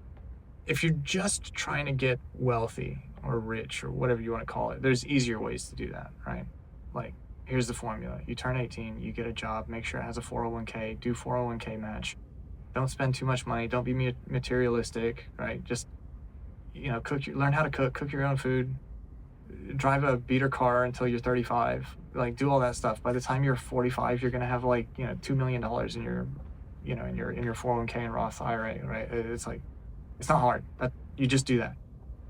if you're just trying to get wealthy or rich or whatever you want to call it, there's easier ways to do that, right? Like, here's the formula. You turn 18, you get a job, make sure it has a 401k, do 401k match. Don't spend too much money. Don't be materialistic, right? Just, learn how to cook your own food, drive a beater car until you're 35, like, do all that stuff. By the time you're 45, you're going to have like, $2 million in your, in your 401k and Roth IRA, right? It's like, it's not hard. You just do that.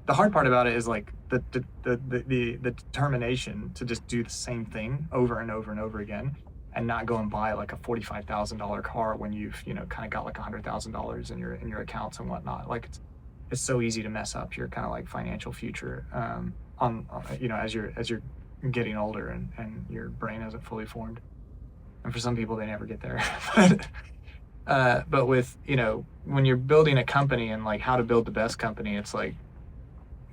The hard part about it is like the determination to just do the same thing over and over and over again, and not go and buy like a $45,000 car when you've kind of got like $100,000 in your accounts and whatnot. Like, it's so easy to mess up your kind of like financial future as you're getting older and your brain isn't fully formed. And for some people, they never get there. But with when you're building a company and like how to build the best company, it's like,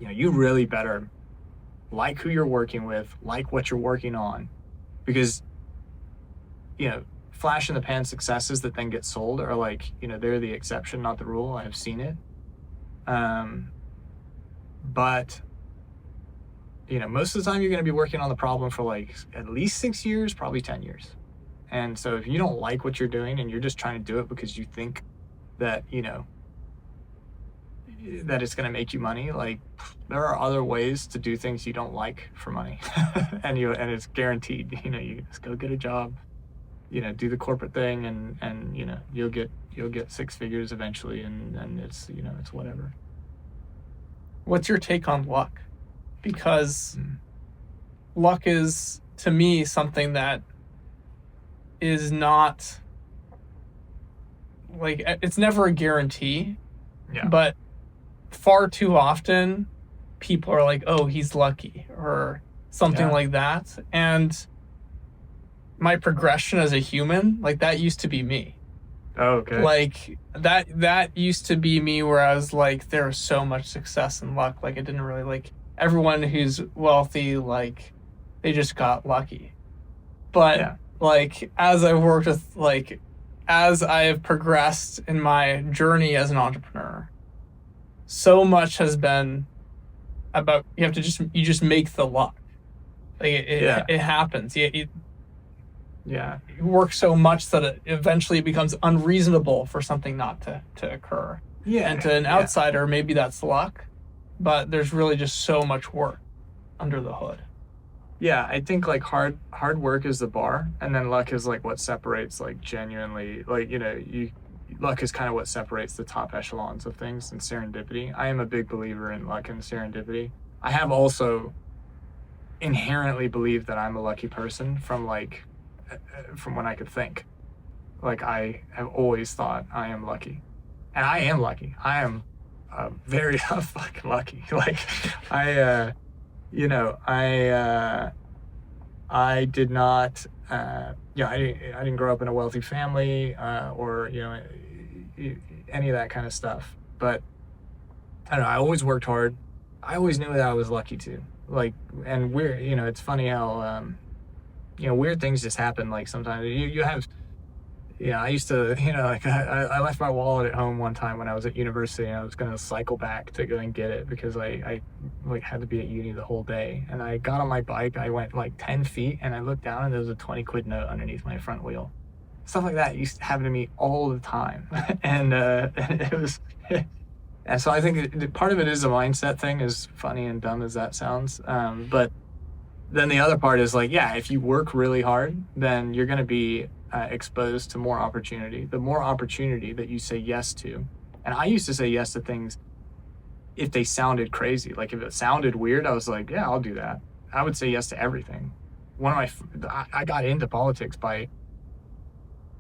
you really better like who you're working with, like what you're working on, because, flash in the pan successes that then get sold are like, they're the exception, not the rule. I have seen it. But, most of the time you're going to be working on the problem for like at least 6 years, probably 10 years. And so if you don't like what you're doing and you're just trying to do it because you think that, that it's going to make you money, like, there are other ways to do things you don't like for money. and it's guaranteed. You just go get a job, do the corporate thing, and you'll get 6 figures eventually, and it's it's whatever. What's your take on luck? Because luck is, to me, something that is not like, it's never a guarantee. Yeah. But far too often people are like, oh, he's lucky, or something like that. And my progression as a human, like, that used to be me. Oh, okay. Like, that used to be me, where I was like, there's so much success and luck. Like, it didn't really, like, everyone who's wealthy, like, they just got lucky. But like, as I've worked with, like, as I have progressed in my journey as an entrepreneur, so much has been about, you just make the luck. Like, it happens. You work so much that it eventually becomes unreasonable for something not to occur. Yeah. And to an outsider, maybe that's luck, but there's really just so much work under the hood. Yeah, I think like hard work is the bar, and then luck is like what separates, like, genuinely, like, luck is kind of what separates the top echelons of things, and serendipity. I am a big believer in luck and serendipity. I have also inherently believed that I'm a lucky person from when I could think. Like, I have always thought I am lucky, and I am lucky. I am very fucking lucky. Like, I did not, I didn't grow up in a wealthy family, or, any of that kind of stuff. But I don't know, I always worked hard. I always knew that I was lucky too. Like, and it's funny how, weird things just happen. Like, sometimes you have, I used to, like, I left my wallet at home one time when I was at university, and I was going to cycle back to go and get it because I like had to be at uni the whole day. And I got on my bike, I went like 10 feet, and I looked down, and there was a 20 quid note underneath my front wheel. Stuff like that used to happen to me all the time. and it was, and so I think part of it is a mindset thing, as funny and dumb as that sounds. But then the other part is like, if you work really hard, then you're going to be exposed to more opportunity. The more opportunity that you say yes to. And I used to say yes to things if they sounded crazy. Like, if it sounded weird, I was like, yeah, I'll do that. I would say yes to everything. I got into politics by,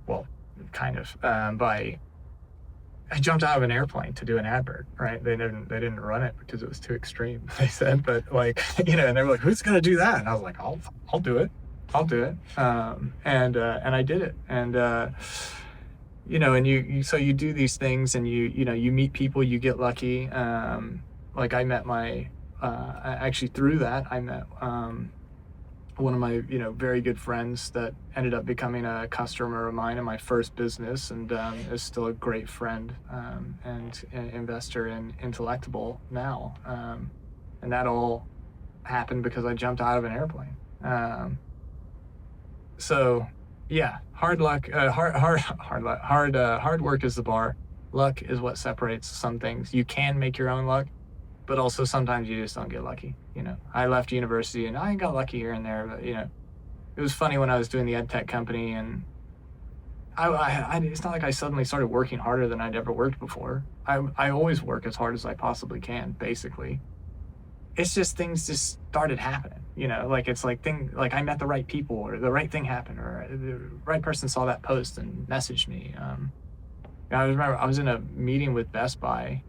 well, kind of, by, I jumped out of an airplane to do an advert, right? They didn't run it because it was too extreme, they said, but like, and they were like, who's going to do that? And I was like, I'll do it. I'll do it. And I did it. And, and so you do these things, and you meet people, you get lucky. Like I met actually through that, I met, one of my very good friends that ended up becoming a customer of mine in my first business, and is still a great friend, and an investor in Intellectible now, and that all happened because I jumped out of an airplane. So yeah, hard luck, hard work is the bar. Luck is what separates some things. You can make your own luck, but also sometimes you just don't get lucky. I left university and I got lucky here and there, but it was funny when I was doing the ed tech company, and it's not like I suddenly started working harder than I'd ever worked before. I always work as hard as I possibly can, basically. It's just things just started happening, it's like I met the right people, or the right thing happened, or the right person saw that post and messaged me. I remember I was in a meeting with Best Buy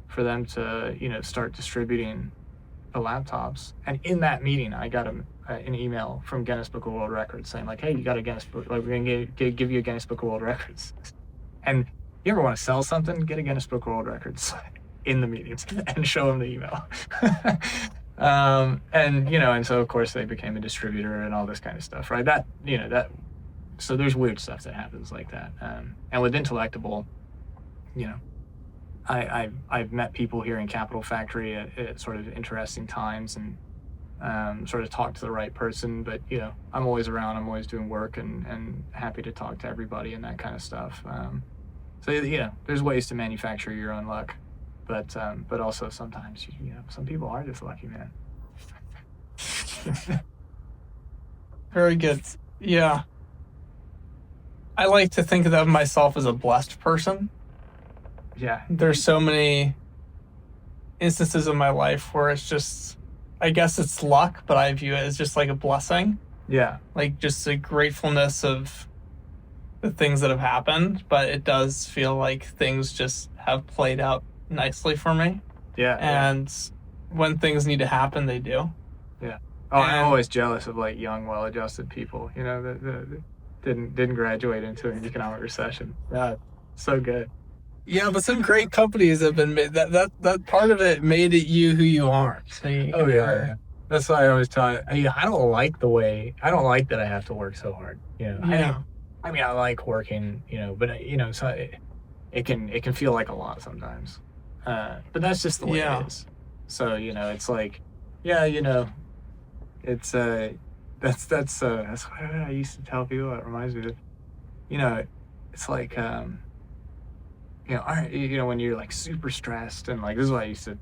for them to, start distributing the laptops. And in that meeting, I got an email from Guinness Book of World Records saying like, hey, you got a Guinness Book, like we're going to give you a Guinness Book of World Records. And you ever want to sell something, get a Guinness Book of World Records in the meetings and show them the email. And so of course they became a distributor and all this kind of stuff, right? So there's weird stuff that happens like that. And with Intellectible, I've met people here in Capital Factory at sort of interesting times, and sort of talk to the right person. But I'm always around. I'm always doing work, and happy to talk to everybody and that kind of stuff. So there's ways to manufacture your own luck, but also sometimes some people are just lucky, man. Very good. Yeah. I like to think of myself as a blessed person. Yeah. There's so many instances in my life where it's just, I guess it's luck, but I view it as just like a blessing. Yeah. Like just a gratefulness of the things that have happened, but it does feel like things just have played out nicely for me. Yeah. And when things need to happen, they do. Yeah. Oh, I'm always jealous of like young, well-adjusted people, that didn't graduate into an economic recession. Yeah. So good. Yeah, but some great companies have been made. That part of it made it you who you are. So yeah. That's why I always tell you. I don't like that I have to work so hard. Yeah. I like working. But so it can feel like a lot sometimes. But that's just the way it is. So it's like, it's that's what I used to tell people. It reminds me that, it's like when you're like super stressed, and like this is what I used to,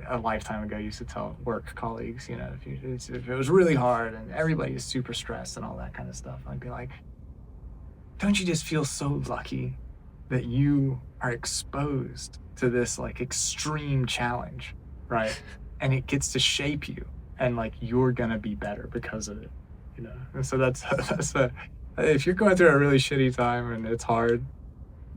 a lifetime ago, used to tell work colleagues, if it was really hard and everybody is super stressed and all that kind of stuff, I'd be like, don't you just feel so lucky that you are exposed to this like extreme challenge, right? And it gets to shape you, and like you're gonna be better because of it, And so that's if you're going through a really shitty time and it's hard,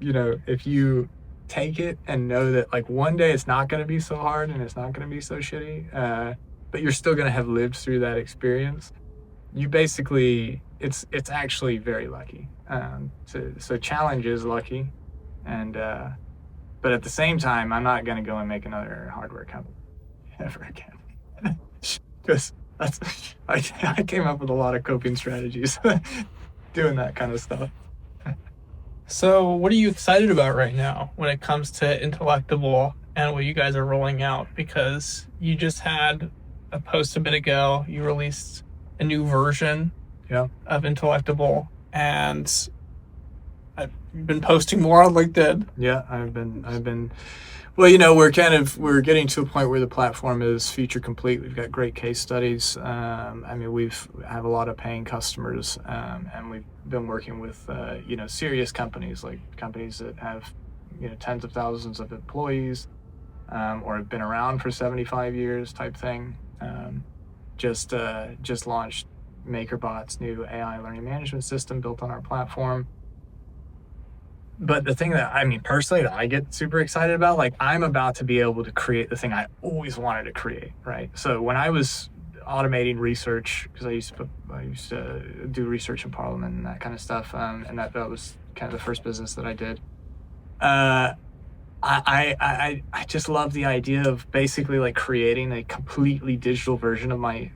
if you take it and know that like one day it's not going to be so hard and it's not going to be so shitty, but you're still going to have lived through that experience, you basically, it's actually very lucky. So challenge is lucky, and but at the same time, I'm not going to go and make another hardware company ever again, because I came up with a lot of coping strategies doing that kind of stuff. So what are you excited about right now when it comes to Intellectible and what you guys are rolling out? Because you just had a post a bit ago, you released a new version of Intellectible, and I've been posting more on LinkedIn. Yeah, I've been well, we're getting to a point where the platform is feature complete. We've got great case studies. We have a lot of paying customers, and we've been working with serious companies, like companies that have tens of thousands of employees, or have been around for 75 years type thing. Just launched MakerBot's new AI learning management system built on our platform. But the thing that, I mean, personally, that I get super excited about, like, I'm about to be able to create the thing I always wanted to create, right? So when I was automating research, because I used to do research in Parliament and that kind of stuff, and that was kind of the first business that I did. I just love the idea of basically like creating a completely digital version of my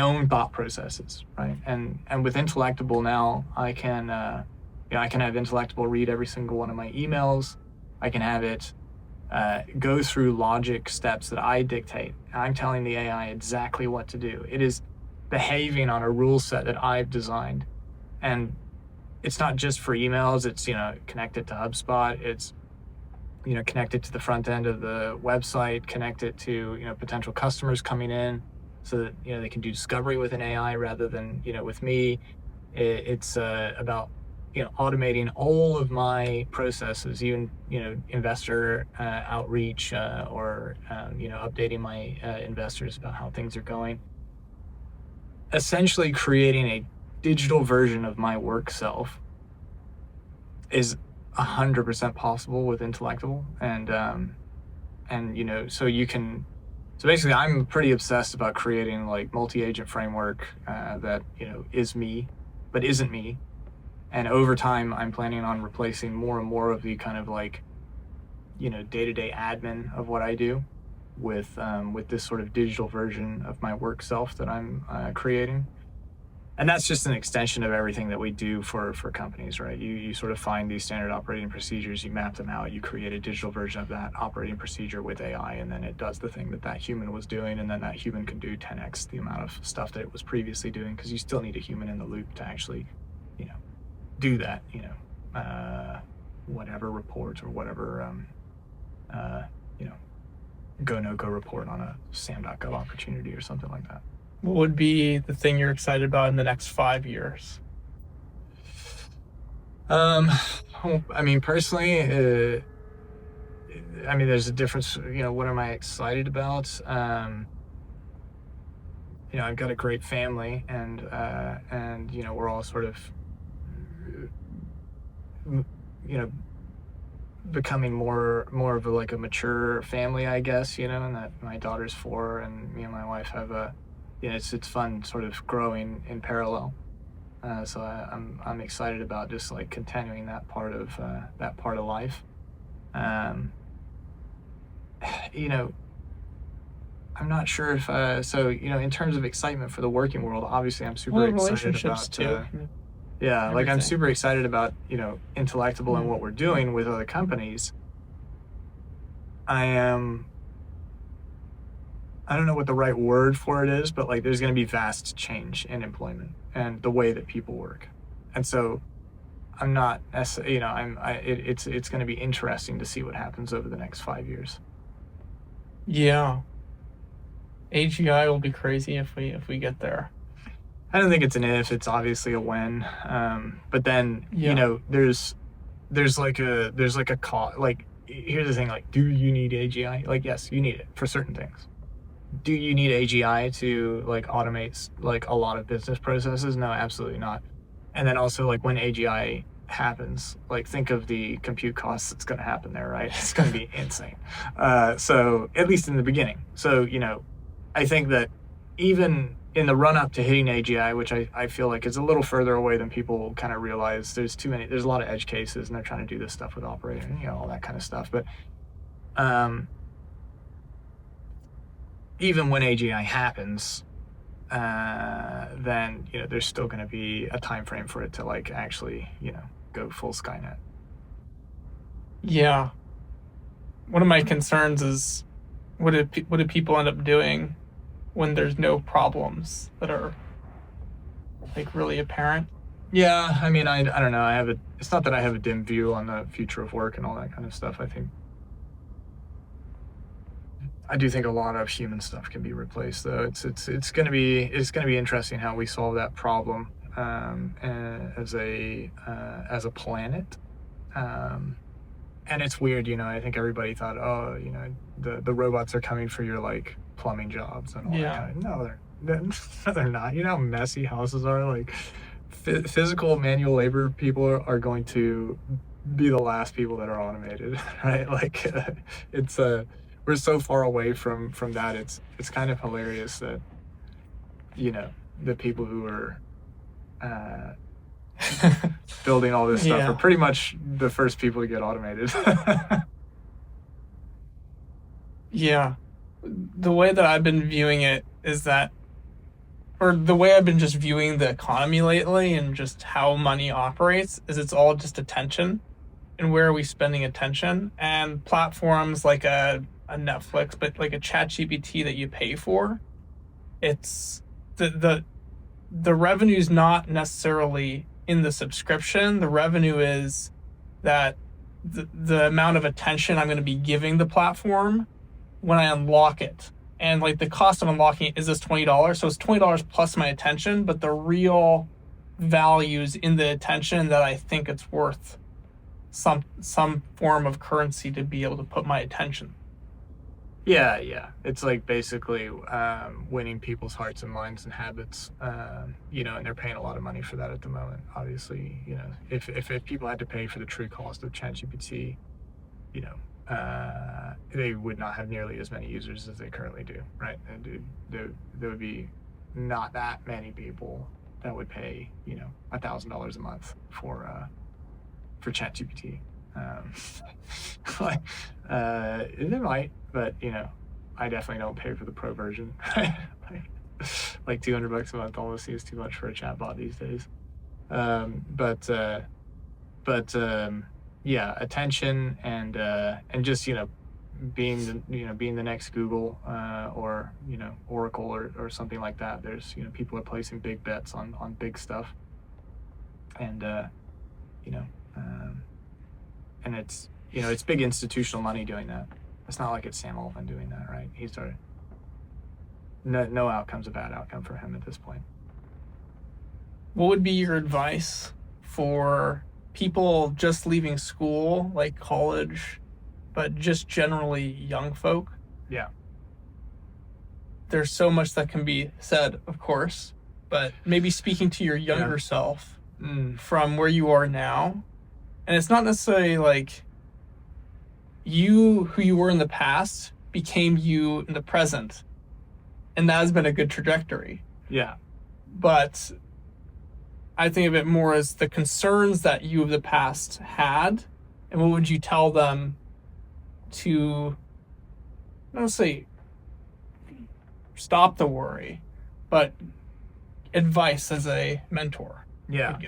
own thought processes, right? And with Intellectible now, I can I can have Intellectible read every single one of my emails. I can have it go through logic steps that I dictate. I'm telling the AI exactly what to do. It is behaving on a rule set that I've designed, and it's not just for emails. It's connected to HubSpot. It's connected to the front end of the website, connected to potential customers coming in, so that they can do discovery with an AI rather than with me. It's about automating all of my processes, even investor outreach, or updating my investors about how things are going. Essentially, creating a digital version of my work self is 100% possible with Intellectible, and so basically I'm pretty obsessed about creating like multi-agent framework that is me but isn't me, and over time I'm planning on replacing more and more of the kind of like day-to-day admin of what I do with this sort of digital version of my work self that I'm creating. And that's just an extension of everything that we do for companies, right? You sort of find these standard operating procedures, you map them out, you create a digital version of that operating procedure with AI, and then it does the thing that human was doing, and then that human can do 10x the amount of stuff that it was previously doing, because you still need a human in the loop to actually, do that, whatever report or whatever, go no-go report on a SAM.gov opportunity or something like that. What would be the thing you're excited about in the next 5 years? I mean, personally, there's a difference. What am I excited about? I've got a great family, and we're all sort of, becoming more of a mature family, I guess. And that my daughter's 4, and me and my wife have it's fun sort of growing in parallel. So I'm excited about just like continuing that part of life. I'm not sure if in terms of excitement for the working world, obviously I'm super excited relationships about too. like I'm super excited about Intellectible and what we're doing with other companies. I don't know what the right word for it is, but like there's going to be vast change in employment and the way that people work. And so I'm not, it's going to be interesting to see what happens over the next 5 years. Yeah. AGI will be crazy if we get there. I don't think it's an if, it's obviously a when. But then, there's like a call, like, here's the thing, like, do you need AGI? Like, yes, you need it for certain things. Do you need AGI to like automate like a lot of business processes? No, absolutely not. And then also like when AGI happens, like think of the compute costs that's going to happen there, right? It's going to be insane. So at least in the beginning. So, I think that even in the run up to hitting AGI, which I feel like is a little further away than people kind of realize, there's a lot of edge cases, and they're trying to do this stuff with operator, all that kind of stuff. But, even when AGI happens, then there's still going to be a time frame for it to like actually go full Skynet. Yeah. One of my concerns is what do people end up doing when there's no problems that are like really apparent? Yeah, I mean, I don't know. It's not that I have a dim view on the future of work and all that kind of stuff. I do think a lot of human stuff can be replaced, though. It's going to be interesting how we solve that problem as a planet. And it's weird, I think everybody thought, the robots are coming for your like plumbing jobs and all that kind of. No, No, they're not. You know how messy houses are? Like, physical manual labor people are going to be the last people that are automated, right? Like, it's we're so far away from that. It's kind of hilarious that, you know, the people who are uh, building all this stuff are Yeah. pretty much the first people to get automated. Yeah. The way that I've been viewing it is that, or the way I've been just viewing the economy lately and just how money operates is it's all just attention and where are we spending attention, and platforms like a Netflix, but like a chat GPT that you pay for, it's the revenue is not necessarily in the subscription. The revenue is that the amount of attention I'm going to be giving the platform when I unlock it. And like the cost of unlocking it is this $20. So it's $20 plus my attention, but the real values in the attention that I think it's worth some form of currency to be able to put my attention. Yeah, yeah. It's like basically winning people's hearts and minds and habits, you know, and they're paying a lot of money for that at the moment. Obviously, you know, if people had to pay for the true cost of ChatGPT, you know, they would not have nearly as many users as they currently do, right? And there would be not that many people that would pay, you know, $1,000 a month for ChatGPT. Um, like, they might, but you know, I definitely don't pay for the pro version. Like $200 a month almost seems too much for a chatbot these days. Um, but uh, but yeah, attention and just, you know, being the next Google, or, you know, Oracle, or something like that. There's, you know, people are placing big bets on big stuff, and you know. And it's, you know, it's big institutional money doing that. It's not like it's Sam Altman doing that, right? He's started. No outcome's a bad outcome for him at this point. What would be your advice for people just leaving school, like college, but just generally young folk? Yeah. There's so much that can be said, of course, but maybe speaking to your younger self from where you are now. And it's not necessarily like you, who you were in the past, became you in the present. And that has been a good trajectory. Yeah. But I think of it more as the concerns that you of the past had, and what would you tell them to, I don't say stop the worry, but advice as a mentor. Yeah.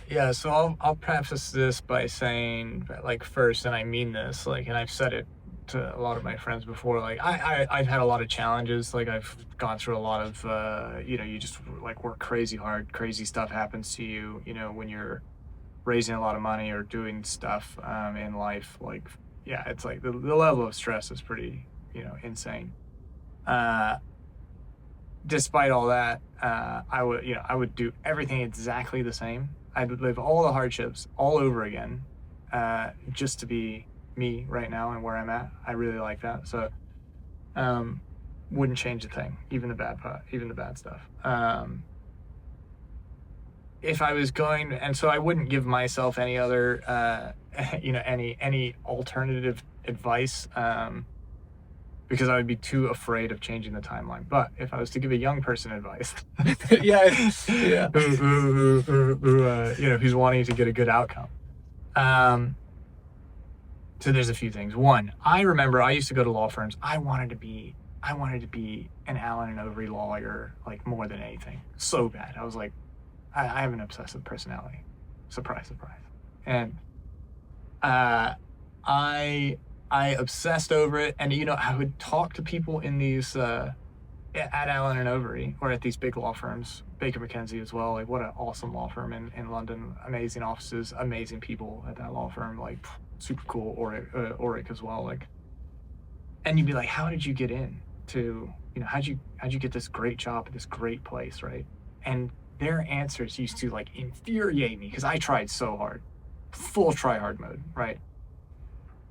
Yeah. So I'll preface this by saying, like, first, and I mean this, like, and I've said it to a lot of my friends before, like, I've had a lot of challenges. Like, I've gone through a lot of, you know, you just like work crazy hard, crazy stuff happens to you, you know, when you're raising a lot of money or doing stuff in life. Like, yeah, it's like the level of stress is pretty, you know, insane. Despite all that, I would do everything exactly the same. I would live all the hardships all over again, just to be me right now and where I'm at. I really like that. So, wouldn't change a thing, even the bad stuff. If I was going, and so I wouldn't give myself any other, you know, any alternative advice. Because I would be too afraid of changing the timeline. But if I was to give a young person advice, yeah, who you know, who's wanting to get a good outcome, so there's a few things. One, I remember I used to go to law firms. I wanted to be an Allen and Overy lawyer, like, more than anything. So bad. I was like, I have an obsessive personality. Surprise, surprise. And I obsessed over it, and, you know, I would talk to people in these at Allen and Overy, or at these big law firms, Baker McKenzie as well. Like, what an awesome law firm in London. Amazing offices, amazing people at that law firm. Like, super cool. Oric as well. Like, and you'd be like, how did you get in to, you know, how'd you get this great job at this great place, right? And their answers used to, like, infuriate me because I tried so hard, full try hard mode, right?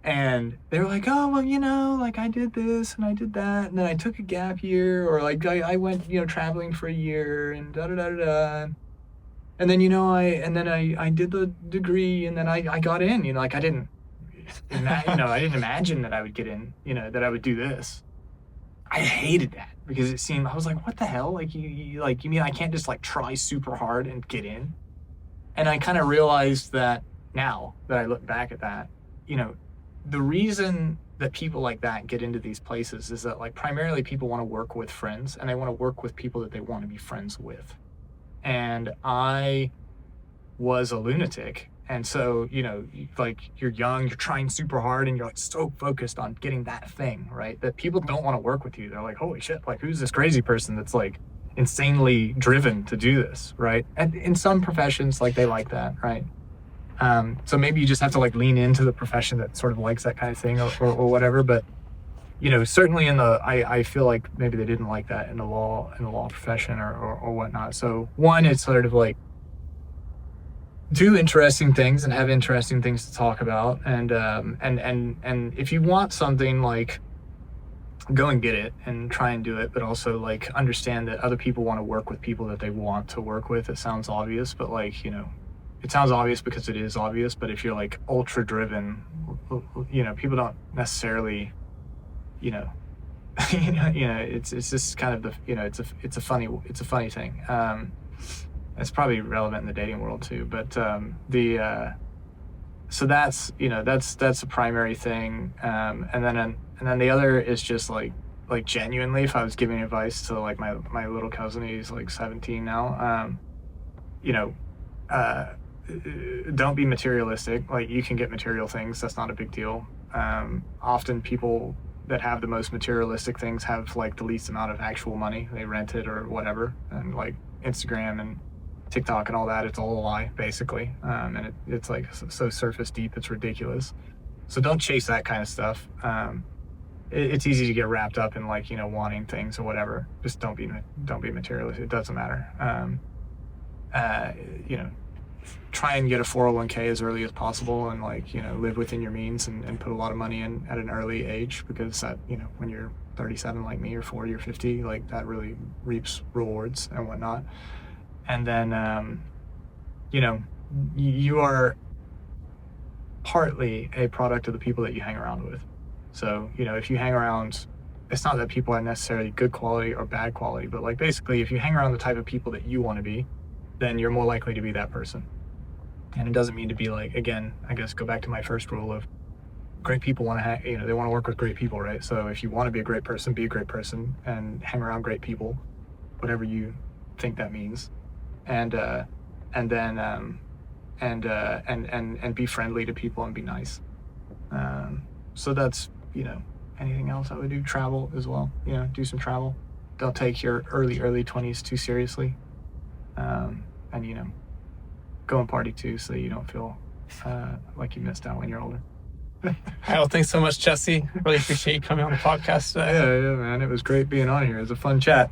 And they were like, oh, well, like I did this and I did that. And then I took a gap year, or like I went, traveling for a year and da da da da da. And then, I did the degree, and then I got in, like I didn't, I didn't imagine that I would get in, that I would do this. I hated that because I was like, what the hell? Like you mean I can't just like try super hard and get in? And I kind of realized that now that I look back at that, the reason that people like that get into these places is that like primarily people want to work with friends, and they want to work with people that they want to be friends with. And I was a lunatic. And so, like you're young, you're trying super hard, and you're like so focused on getting that thing, right? That people don't want to work with you. They're like, holy shit, like who's this crazy person that's like insanely driven to do this, right? And in some professions, like they like that, right? So maybe you just have to like lean into the profession that sort of likes that kind of thing, or whatever. But certainly I feel like maybe they didn't like that in the law profession or whatnot. So one, it's sort of like do interesting things and have interesting things to talk about, and if you want something, like go and get it and try and do it, but also like understand that other people want to work with people that they want to work with. It sounds obvious, but like it sounds obvious because it is obvious. But if you're like ultra driven, people don't necessarily it's just kind of the it's a funny thing. It's probably relevant in the dating world too, but so that's that's a primary thing, and then the other is just like genuinely, if I was giving advice to like my little cousin, he's like 17 now, don't be materialistic. Like you can get material things, that's not a big deal. Often people that have the most materialistic things have like the least amount of actual money. They rent it or whatever, and like Instagram and TikTok and all that, it's all a lie basically, and it's like so surface deep, it's ridiculous. So don't chase that kind of stuff. It's easy to get wrapped up in like wanting things or whatever. Just don't be materialistic. It doesn't matter. Try and get a 401k as early as possible, and like live within your means, and put a lot of money in at an early age, because that when you're 37 like me, or 40 or 50, like that really reaps rewards and whatnot. And then you are partly a product of the people that you hang around with. So if you hang around, it's not that people are necessarily good quality or bad quality, but like basically if you hang around the type of people that you want to be, then you're more likely to be that person. And it doesn't mean to be like, again, I guess go back to my first rule of great people want to they want to work with great people, right? So if you want to be a great person, be a great person and hang around great people, whatever you think that means. And be friendly to people and be nice. So that's, anything else I would do. Travel as well, do some travel. Don't take your early 20s too seriously. And go and party too, so you don't feel like you missed out when you're older. Well, thanks so much, Jesse. Really appreciate you coming on the podcast today. Yeah, man. It was great being on here. It was a fun chat.